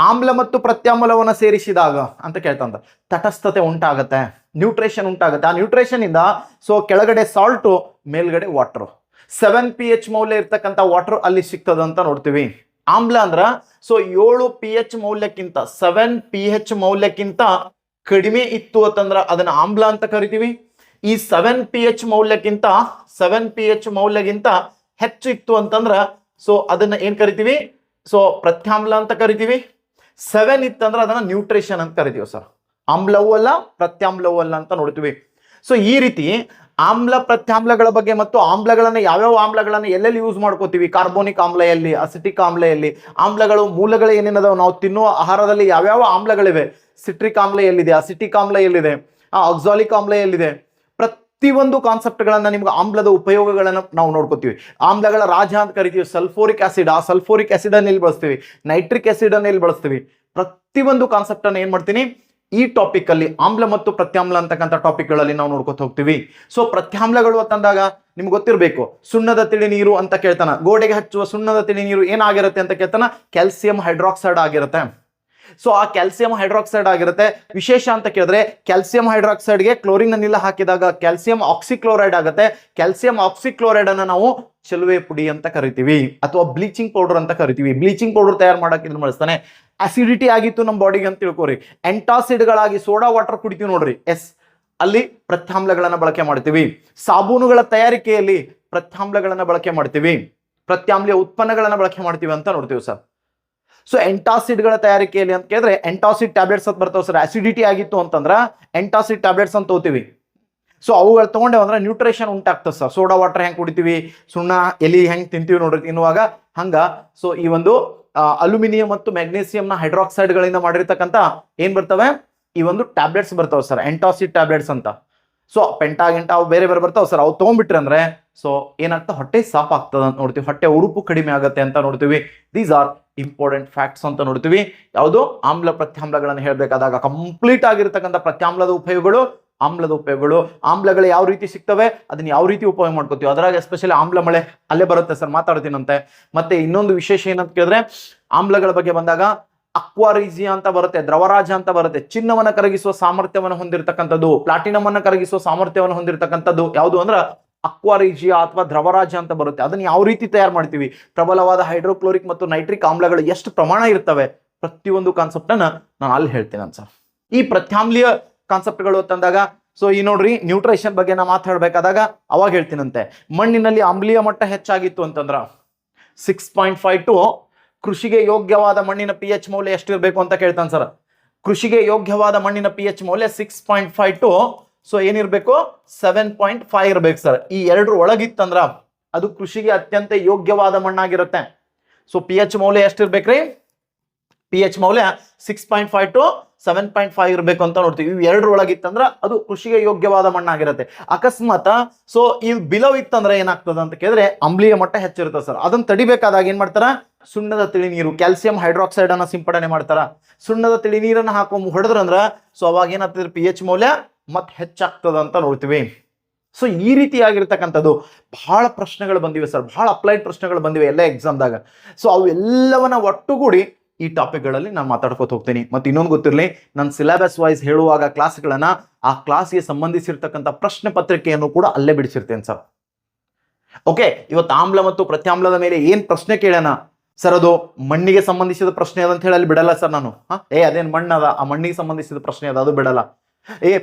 ಆಮ್ಲ ಮತ್ತು ಪ್ರತ್ಯಾಮ್ಲವನ್ನು ಸೇರಿಸಿದಾಗ ಅಂತ ಕೇಳ್ತಂದ್ರ ತಟಸ್ಥತೆ ಉಂಟಾಗತ್ತೆ, ನ್ಯೂಟ್ರೇಷನ್ ಉಂಟಾಗುತ್ತೆ. ಆ ನ್ಯೂಟ್ರೇಷನ್ ಇಂದ ಸೊ ಕೆಳಗಡೆ ಸಾಲ್ಟು, ಮೇಲ್ಗಡೆ ವಾಟರ್, 7 pH ಮೌಲ್ಯ ಇರ್ತಕ್ಕಂಥ ವಾಟರ್ ಅಲ್ಲಿ ಸಿಗ್ತದಂತ ನೋಡ್ತೀವಿ. ಆಮ್ಲ ಅಂದ್ರ ಸೊ 7 pH ಮೌಲ್ಯಕ್ಕಿಂತ, 7 pH ಮೌಲ್ಯಕ್ಕಿಂತ ಕಡಿಮೆ ಇತ್ತು ಅಂತಂದ್ರ ಅದನ್ನ ಆಮ್ಲ ಅಂತ ಕರಿತೀವಿ. ಈ 7 pH ಮೌಲ್ಯಕ್ಕಿಂತ, 7 pH ಮೌಲ್ಯಗಿಂತ ಹೆಚ್ಚು ಇತ್ತು ಅಂತಂದ್ರ ಸೊ ಅದನ್ನ ಏನ್ ಕರಿತೀವಿ? ಸೊ ಪ್ರತ್ಯಾಮ್ಲ ಅಂತ ಕರಿತೀವಿ. 7 ಇತ್ತಂದ್ರ ಅದನ್ನ ನ್ಯೂಟ್ರೇಷನ್ ಅಂತ ಕರಿತೀವಿ ಸರ್. ಆಮ್ಲವೂ ಅಲ್ಲ, ಪ್ರತ್ಯಾಮ್ಲವೂ ಅಲ್ಲ ಅಂತ ನೋಡ್ತೀವಿ. ಸೊ ಈ ರೀತಿ ಆಮ್ಲ ಪ್ರತ್ಯಾಮ್ಲಗಳ ಬಗ್ಗೆ ಮತ್ತು ಆಮ್ಲಗಳನ್ನ ಯಾವ್ಯಾವ ಆಮ್ಲಗಳನ್ನ ಎಲ್ಲೆಲ್ಲಿ ಯೂಸ್ ಮಾಡ್ಕೋತೀವಿ, ಕಾರ್ಬೋನಿಕ್ ಆಮ್ಲ ಎಲ್ಲಿ, ಅಸಿಟಿಕ್ ಆಮ್ಲ ಎಲ್ಲಿ, ಆಮ್ಲಗಳು ಮೂಲಗಳು ಏನೇನದಾವ, ನಾವು ತಿನ್ನುವ ಆಹಾರದಲ್ಲಿ ಯಾವ್ಯಾವ ಆಮ್ಲಗಳಿವೆ, ಸಿಟ್ರಿಕ್ ಆಮ್ಲ ಎಲ್ಲಿದೆ, ಅಸಿಟಿಕ್ ಆಮ್ಲ ಎಲ್ಲಿದೆ, ಆಕ್ಸಾಲಿಕ್ ಆಮ್ಲ ಎಲ್ಲಿದೆ, ಪ್ರತಿಯೊಂದು ಕಾನ್ಸೆಪ್ಟ್ಗಳನ್ನ ನಿಮ್ಗೆ ಆಮ್ಲದ ಉಪಯೋಗಗಳನ್ನ ನಾವು ನೋಡ್ಕೋತೀವಿ. ಆಮ್ಲಗಳ ರಾಜ ಅಂತ ಕರಿತೀವಿ ಸಲ್ಫೋರಿಕ್ ಆಸಿಡ್. ಆ ಸಲ್ಫೋರಿಕ್ ಆಸಿಡ್ ಅನ್ನು ಎಲ್ಲಿ ಬಳಸ್ತೀವಿ, ನೈಟ್ರಿಕ್ ಆಸಿಡ್ ಅನ್ನು ಎಲ್ಲಿ ಬಳಸ್ತೀವಿ, ಪ್ರತಿಯೊಂದು ಕಾನ್ಸೆಪ್ಟ್ ಅನ್ನು ಏನ್ ಮಾಡ್ತೀನಿ ಈ ಟಾಪಿಕ್ ಅಲ್ಲಿ ಆಮ್ಲ ಮತ್ತು ಪ್ರತ್ಯಾಮ್ಲ ಅಂತಕ್ಕಂಥ ಟಾಪಿಕ್ ಗಳಲ್ಲಿ ನಾವು ನೋಡ್ಕೊತ ಹೋಗ್ತೀವಿ. ಸೊ ಪ್ರತ್ಯಾಮ್ಲಗಳು ಅಂತಂದಾಗ ನಿಮ್ಗೆ ಗೊತ್ತಿರಬೇಕು, ಸುಣ್ಣದ ತಿಳಿ ನೀರು ಅಂತ ಕೇಳ್ತಾನ, ಗೋಡೆಗೆ ಹಚ್ಚುವ ಸುಣ್ಣದ ತಿಳಿ ನೀರು ಏನಾಗಿರುತ್ತೆ ಅಂತ ಕೇಳ್ತಾನ, ಕ್ಯಾಲ್ಸಿಯಂ ಹೈಡ್ರಾಕ್ಸೈಡ್ ಆಗಿರುತ್ತೆ. ಸೊ ಆ ಕ್ಯಾಲ್ಸಿಯಂ ಹೈಡ್ರಾಕ್ಸೈಡ್ ಆಗಿರುತ್ತೆ. ವಿಶೇಷ ಅಂತ ಕೇಳಿದ್ರೆ ಕ್ಯಾಲ್ಸಿಯಂ ಹೈಡ್ರಾಕ್ಸೈಡ್ಗೆ ಕ್ಲೋರಿನ್ ಅನಿಲ ಹಾಕಿದಾಗ ಕ್ಯಾಲ್ಸಿಯಂ ಆಕ್ಸಿಕ್ಲೋರೈಡ್ ಆಗುತ್ತೆ. ಕ್ಯಾಲ್ಸಿಯಂ ಆಕ್ಸಿಕ್ಲೋರೈಡ್ ಅನ್ನ ನಾವು ಚೆಲುವೆ ಪುಡಿ ಅಂತ ಕರಿತೀವಿ, ಅಥವಾ ಬ್ಲೀಚಿಂಗ್ ಪೌಡರ್ ಅಂತ ಕರಿತೀವಿ. ಬ್ಲೀಚಿಂಗ್ ಪೌಡರ್ ತಯಾರು ಮಾಡಕ್ಕೆ ಇದನ್ನ ಬಳಸ್ತಾನೆ. ಅಸಿಡಿಟಿ ಆಗಿತ್ತು ನಮ್ಮ ಬಾಡಿಗೆ ಅಂತ ತಿಳ್ಕೊರಿ, ಎಂಟಾಸಿಡ್ಗಳಾಗಿ ಸೋಡಾ ವಾಟರ್ ಕುಡಿತೀವಿ ನೋಡ್ರಿ, ಎಸ್ ಅಲ್ಲಿ ಪ್ರತ್ಯಾಮ್ಲಗಳನ್ನ ಬಳಕೆ ಮಾಡ್ತೀವಿ. ಸಾಬೂನುಗಳ ತಯಾರಿಕೆಯಲ್ಲಿ ಪ್ರತ್ಯಾಮ್ಲಗಳನ್ನ ಬಳಕೆ ಮಾಡ್ತೀವಿ, ಪ್ರತ್ಯಾಮ್ಲೀಯ ಉತ್ಪನ್ನಗಳನ್ನ ಬಳಕೆ ಮಾಡ್ತೀವಿ ಅಂತ ನೋಡ್ತೀವಿ ಸರ್. ಸೊ ಎಂಟಾಸಿಡ್ಗಳ ತಯಾರಿಕೆಯಲ್ಲಿ ಅಂತ ಕೇಳಿದ್ರೆ ಎಂಟಾಸಿಡ್ ಟ್ಯಾಬ್ಲೆಟ್ಸ್ ಅಂತ ಬರ್ತಾವೆ ಸರ್. ಅಸಿಡಿಟಿ ಆಗಿತ್ತು ಅಂತಂದ್ರ ಎಂಟಾಸಿಡ್ ಟ್ಯಾಬ್ಲೆಟ್ಸ್ ಅಂತ ತಗೋತೀವಿ. ಸೊ ಅವುಗಳು ತಗೊಂಡೇವ ಅಂದ್ರೆ ನ್ಯೂಟ್ರಿಷನ್ ಉಂಟಾಗ್ತದೆ ಸರ್. ಸೋಡಾ ವಾಟರ್ ಹೆಂಗೆ ಕುಡಿತೀವಿ, ಸುಣ್ಣ ಎಲಿ ಹೆಂಗೆ ತಿಂತೀವಿ ನೋಡ್ರಿ ತಿನ್ನುವಾಗ, ಹಂಗ ಸೊ ಈ ಒಂದು ಅಲ್ಯೂಮಿನಿಯಂ ಮತ್ತು ಮ್ಯಾಗ್ನೀಸಿಯಂನ ಹೈಡ್ರಾಕ್ಸೈಡ್ಗಳಿಂದ ಮಾಡಿರ್ತಕ್ಕಂಥ ಏನ್ ಬರ್ತವೆ, ಈ ಒಂದು ಟ್ಯಾಬ್ಲೆಟ್ಸ್ ಬರ್ತಾವೆ ಸರ್, ಎಂಟಾಸಿಡ್ ಟ್ಯಾಬ್ಲೆಟ್ಸ್ ಅಂತ. ಸೊ ಪೆಂಟಾ ಅವು ಬೇರೆ ಬೇರೆ ಬರ್ತಾವೆ ಸರ್. ಅವು ತಗೊಂಡ್ಬಿಟ್ರೆ ಅಂದ್ರೆ ಸೊ ಏನಾಗ್ತದೆ, ಹೊಟ್ಟೆ ಸಾಫ್ ಆಗ್ತದೆ ಅಂತ ನೋಡ್ತೀವಿ, ಹೊಟ್ಟೆ ಉರುಪು ಕಡಿಮೆ ಆಗುತ್ತೆ ಅಂತ ನೋಡ್ತೀವಿ. ದೀಸ್ ಆರ್ ಇಂಪಾರ್ಟೆಂಟ್ ಫ್ಯಾಕ್ಟ್ಸ್ ಅಂತ ನೋಡ್ತೀವಿ. ಯಾವುದು ಆಮ್ಲ ಪ್ರತ್ಯಾಮ್ಲಗಳನ್ನು ಹೇಳಬೇಕಾದಾಗ ಕಂಪ್ಲೀಟ್ ಆಗಿರ್ತಕ್ಕಂಥ ಪ್ರತ್ಯಾಮ್ಲದ ಉಪಯೋಗಗಳು, ಆಮ್ಲದ ಉಪಯೋಗಗಳು, ಆಮ್ಲಗಳು ಯಾವ ರೀತಿ ಸಿಗ್ತವೆ, ಅದನ್ನ ಯಾವ ರೀತಿ ಉಪಯೋಗ ಮಾಡ್ಕೋತೀವಿ, ಅದ್ರಾಗ ಎಸ್ಪೆಷಲಿ ಆಮ್ಲ ಮಳೆ ಅಲ್ಲೇ ಬರುತ್ತೆ ಸರ್, ಮಾತಾಡ್ತೀನಂತೆ. ಮತ್ತೆ ಇನ್ನೊಂದು ವಿಶೇಷ ಏನಂತ ಕೇಳಿದ್ರೆ, ಆಮ್ಲಗಳ ಬಗ್ಗೆ ಬಂದಾಗ ಅಕ್ವಾರೀಜಿಯಾ ಅಂತ ಬರುತ್ತೆ, ದ್ರವರಾಜ ಅಂತ ಬರುತ್ತೆ. ಚಿನ್ನವನ್ನ ಕರಗಿಸುವ ಸಾಮರ್ಥ್ಯವನ್ನು ಹೊಂದಿರತಕ್ಕಂಥದ್ದು, ಪ್ಲಾಟಿನಮ್ ಅನ್ನ ಕರಗಿಸುವ ಸಾಮರ್ಥ್ಯವನ್ನು ಹೊಂದಿರತಕ್ಕಂಥದ್ದು ಯಾವುದು ಅಂದ್ರ ಅಕ್ವಾರೀಜಿಯಾ ಅಥವಾ ದ್ರವರಾಜ ಅಂತ ಬರುತ್ತೆ. ಅದನ್ನ ಯಾವ ರೀತಿ ತಯಾರು ಮಾಡ್ತೀವಿ, ಪ್ರಬಲವಾದ ಹೈಡ್ರೋಕ್ಲೋರಿಕ್ ಮತ್ತು ನೈಟ್ರಿಕ್ ಆಮ್ಲಗಳು ಎಷ್ಟು ಪ್ರಮಾಣ ಇರ್ತವೆ, ಪ್ರತಿಯೊಂದು ಕಾನ್ಸೆಪ್ಟ್ ಅನ್ನ ನಾನು ಅಲ್ಲಿ ಹೇಳ್ತೇನೆ ಸರ್. ಈ ಪ್ರತ್ಯಾಮ್ಲೀಯ ಕಾನ್ಸೆಪ್ಟ್ಗಳು ತಂದಾಗ ಸೊ ಈ ನೋಡ್ರಿ ನ್ಯೂಟ್ರಿಷನ್ ಬಗ್ಗೆ ನಾ ಮಾತಾಡ್ಬೇಕಾದಾಗ ಅವಾಗ ಹೇಳ್ತೀನಂತೆ, ಮಣ್ಣಿನಲ್ಲಿ ಆಮ್ಲೀಯ ಮಟ್ಟ ಹೆಚ್ಚಾಗಿತ್ತು ಅಂತಂದ್ರ 6.5 ಟು ಕೃಷಿಗೆ ಯೋಗ್ಯವಾದ ಮಣ್ಣಿನ ಪಿ ಎಚ್ ಮೌಲ್ಯ ಎಷ್ಟಿರ್ಬೇಕು ಅಂತ ಕೇಳ್ತಾನೆ ಸರ್. ಕೃಷಿಗೆ ಯೋಗ್ಯವಾದ ಮಣ್ಣಿನ ಪಿ ಎಚ್ ಮೌಲ್ಯ 6.5 ಟು ಸೊ ಏನಿರ್ಬೇಕು 7.5 ಇರ್ಬೇಕು ಸರ್. ಈ ಎರಡರ ಒಳಗಿತ್ತಂದ್ರ ಅದು ಕೃಷಿಗೆ ಅತ್ಯಂತ ಯೋಗ್ಯವಾದ ಮಣ್ಣಾಗಿರುತ್ತೆ. ಸೊ ಪಿ ಎಚ್ ಮೌಲ್ಯ ಎಷ್ಟಿರ್ಬೇಕ್ರಿ, ಪಿ ಎಚ್ ಮೌಲ್ಯ 6.5 ಟು 7.5 ಇರಬೇಕು ಅಂತ ನೋಡ್ತೀವಿ. ಇವು ಎರಡರ ಒಳಗಿತ್ತಂದ್ರ ಅದು ಕೃಷಿಗೆ ಯೋಗ್ಯವಾದ ಮಣ್ಣಾಗಿರುತ್ತೆ. ಅಕಸ್ಮಾತ್ ಸೊ ಈ ಬಿಲೋ ಇತ್ತಂದ್ರೆ ಏನಾಗ್ತದೆ ಅಂತ ಕೇಳಿದ್ರೆ ಆಮ್ಲೀಯ ಮಟ್ಟ ಹೆಚ್ಚಿರುತ್ತೆ ಸರ್. ಅದನ್ನ ತಡಿಬೇಕಾದಾಗ ಏನ್ ಮಾಡ್ತಾರ, ಸುಣ್ಣದ ತಿಳಿ ನೀರು, ಕ್ಯಾಲ್ಸಿಯಂ ಹೈಡ್ರಾಕ್ಸೈಡ್ ಅನ್ನ ಸಿಂಪಡಣೆ ಮಾಡ್ತಾರ. ಸುಣ್ಣದ ತಿಳಿ ನೀರನ್ನ ಹೊಡೆದ್ರಂದ್ರ ಸೊ ಅವಾಗ ಏನಾಗ್ತದೆ, ಪಿ ಎಚ್ ಮೌಲ್ಯ ಮತ್ತೆ ಹೆಚ್ಚಾಗ್ತದ ಅಂತ ನೋಡ್ತೀವಿ. ಸೊ ಈ ರೀತಿಯಾಗಿರ್ತಕ್ಕಂಥದ್ದು ಬಹಳ ಪ್ರಶ್ನೆಗಳು ಬಂದಿವೆ ಸರ್, ಬಹಳ ಅಪ್ಲೈಡ್ ಪ್ರಶ್ನೆಗಳು ಬಂದಿವೆ ಎಲ್ಲ ಎಕ್ಸಾಮ್ದಾಗ. ಸೊ ಅವೆಲ್ಲವನ್ನ ಒಟ್ಟುಗೂಡಿ ಈ ಟಾಪಿಕ್ಗಳಲ್ಲಿ ನಾನು ಮಾತಾಡ್ಕೋತ ಹೋಗ್ತೀನಿ. ಮತ್ತೆ ಇನ್ನೊಂದು ಗೊತ್ತಿರಲಿ, ನಾನು ಸಿಲೆಬಸ್ ವೈಸ್ ಹೇಳುವಾಗ ಕ್ಲಾಸ್ಗಳನ್ನ ಆ ಕ್ಲಾಸ್ಗೆ ಸಂಬಂಧಿಸಿರ್ತಕ್ಕಂಥ ಪ್ರಶ್ನೆ ಪತ್ರಿಕೆಯನ್ನು ಕೂಡ ಅಲ್ಲೇ ಬಿಡಿಸಿರ್ತೇನೆ ಸರ್. ಓಕೆ, ಇವತ್ತು ಆಮ್ಲ ಮತ್ತು ಪ್ರತ್ಯಾಮ್ಲದ ಮೇಲೆ ಏನ್ ಪ್ರಶ್ನೆ ಕೇಳೋಣ ಸರ್, ಅದು ಮಣ್ಣಿಗೆ ಸಂಬಂಧಿಸಿದ ಪ್ರಶ್ನೆ ಅದಂತ ಹೇಳಿ ಅಲ್ಲಿ ಬಿಡಲ್ಲ ಸರ್ ನಾನು. ಅದೇನ್ ಮಣ್ಣದ, ಆ ಮಣ್ಣಿಗೆ ಸಂಬಂಧಿಸಿದ ಪ್ರಶ್ನೆ ಅದ, ಅದು ಬಿಡಲ್ಲ.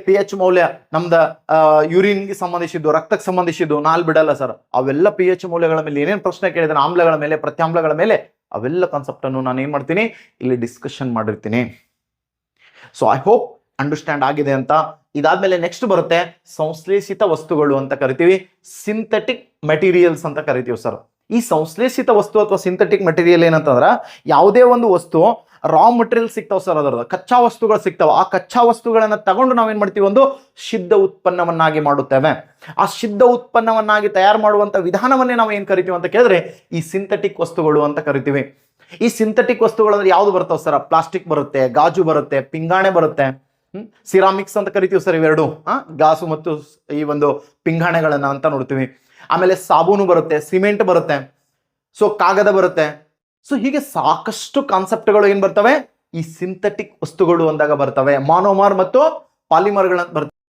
ಪಿ ಎಚ್ ಮೌಲ್ಯ ನಮ್ದ ಯೂರಿನ್ಗೆ ಸಂಬಂಧಿಸಿದ್ದು, ರಕ್ತಕ್ಕೆ ಸಂಬಂಧಿಸಿದ್ದು ನಾಲ್ ಬಿಡಲ್ಲ ಸರ್. ಅವೆಲ್ಲ ಪಿ ಎಚ್ ಮೌಲ್ಯಗಳ ಮೇಲೆ ಏನೇನು ಪ್ರಶ್ನೆ ಕೇಳಿದ್ರೆ, ಆಮ್ಲಗಳ ಮೇಲೆ, ಪ್ರತ್ಯಾಮ್ಲಗಳ ಮೇಲೆ, ಅವೆಲ್ಲ ಕಾನ್ಸೆಪ್ಟ್ ಅನ್ನು ನಾನು ಏನ್ ಮಾಡ್ತೀನಿ, ಇಲ್ಲಿ ಡಿಸ್ಕಷನ್ ಮಾಡಿರ್ತೀನಿ. ಸೊ ಐ ಹೋಪ್ ಅಂಡರ್ಸ್ಟ್ಯಾಂಡ್ ಆಗಿದೆ ಅಂತ. ಇದಾದ್ಮೇಲೆ ನೆಕ್ಸ್ಟ್ ಬರುತ್ತೆ ಸಂಶ್ಲೇಷಿತ ವಸ್ತುಗಳು ಅಂತ ಕರಿತೀವಿ, ಸಿಂಥೆಟಿಕ್ ಮೆಟೀರಿಯಲ್ಸ್ ಅಂತ ಕರಿತೀವಿ ಸರ್. ಈ ಸಂಶ್ಲೇಷಿತ ವಸ್ತು ಅಥವಾ ಸಿಂಥೆಟಿಕ್ ಮೆಟೀರಿಯಲ್ ಏನಂತಂದ್ರ, ಯಾವುದೇ ಒಂದು ವಸ್ತು ರಾ ಮಟೀರಿಯಲ್ ಸಿಗ್ತಾವ ಸರ್, ಅದರದ ಕಚ್ಚಾ ವಸ್ತುಗಳು ಸಿಗ್ತಾವ. ಆ ಕಚ್ಚಾ ವಸ್ತುಗಳನ್ನ ತಗೊಂಡು ನಾವೇನ್ ಮಾಡ್ತೀವಿ, ಒಂದು ಸಿದ್ಧ ಉತ್ಪನ್ನವನ್ನಾಗಿ ಮಾಡುತ್ತೇವೆ. ಆ ಸಿದ್ಧ ಉತ್ಪನ್ನವನ್ನಾಗಿ ತಯಾರು ಮಾಡುವಂತ ವಿಧಾನವನ್ನೇ ನಾವು ಏನ್ ಕರಿತೀವಿ ಅಂತ ಕೇಳಿದ್ರೆ ಈ ಸಿಂಥೆಟಿಕ್ ವಸ್ತುಗಳು ಅಂತ ಕರಿತೀವಿ. ಈ ಸಿಂಥೆಟಿಕ್ ವಸ್ತುಗಳು ಅಂದ್ರೆ ಯಾವ್ದು ಬರ್ತಾವ ಸರ್, ಪ್ಲಾಸ್ಟಿಕ್ ಬರುತ್ತೆ, ಗಾಜು ಬರುತ್ತೆ, ಪಿಂಗಾಣೆ ಬರುತ್ತೆ, ಸಿರಾಮಿಕ್ಸ್ ಅಂತ ಕರಿತೀವಿ ಸರ್ ಇವೆರಡು, ಗಾಸು ಮತ್ತು ಈ ಒಂದು ಪಿಂಗಾಣೆಗಳನ್ನ ಅಂತ ನೋಡ್ತೀವಿ. ಆಮೇಲೆ ಸಾಬೂನು ಬರುತ್ತೆ, ಸಿಮೆಂಟ್ ಬರುತ್ತೆ, ಸೊ ಕಾಗದ ಬರುತ್ತೆ. ಸೊ ಹೀಗೆ ಸಾಕಷ್ಟು ಕಾನ್ಸೆಪ್ಟ್ಗಳು ಏನ್ ಬರ್ತವೆ, ಈ ಸಿಂಥೆಟಿಕ್ ವಸ್ತುಗಳು ಅಂದಾಗ ಬರ್ತವೆ. ಮಾನೋಮರ್ ಮತ್ತು ಪಾಲಿಮರ್ಗಳಂತ ಬರ್ತವೆ.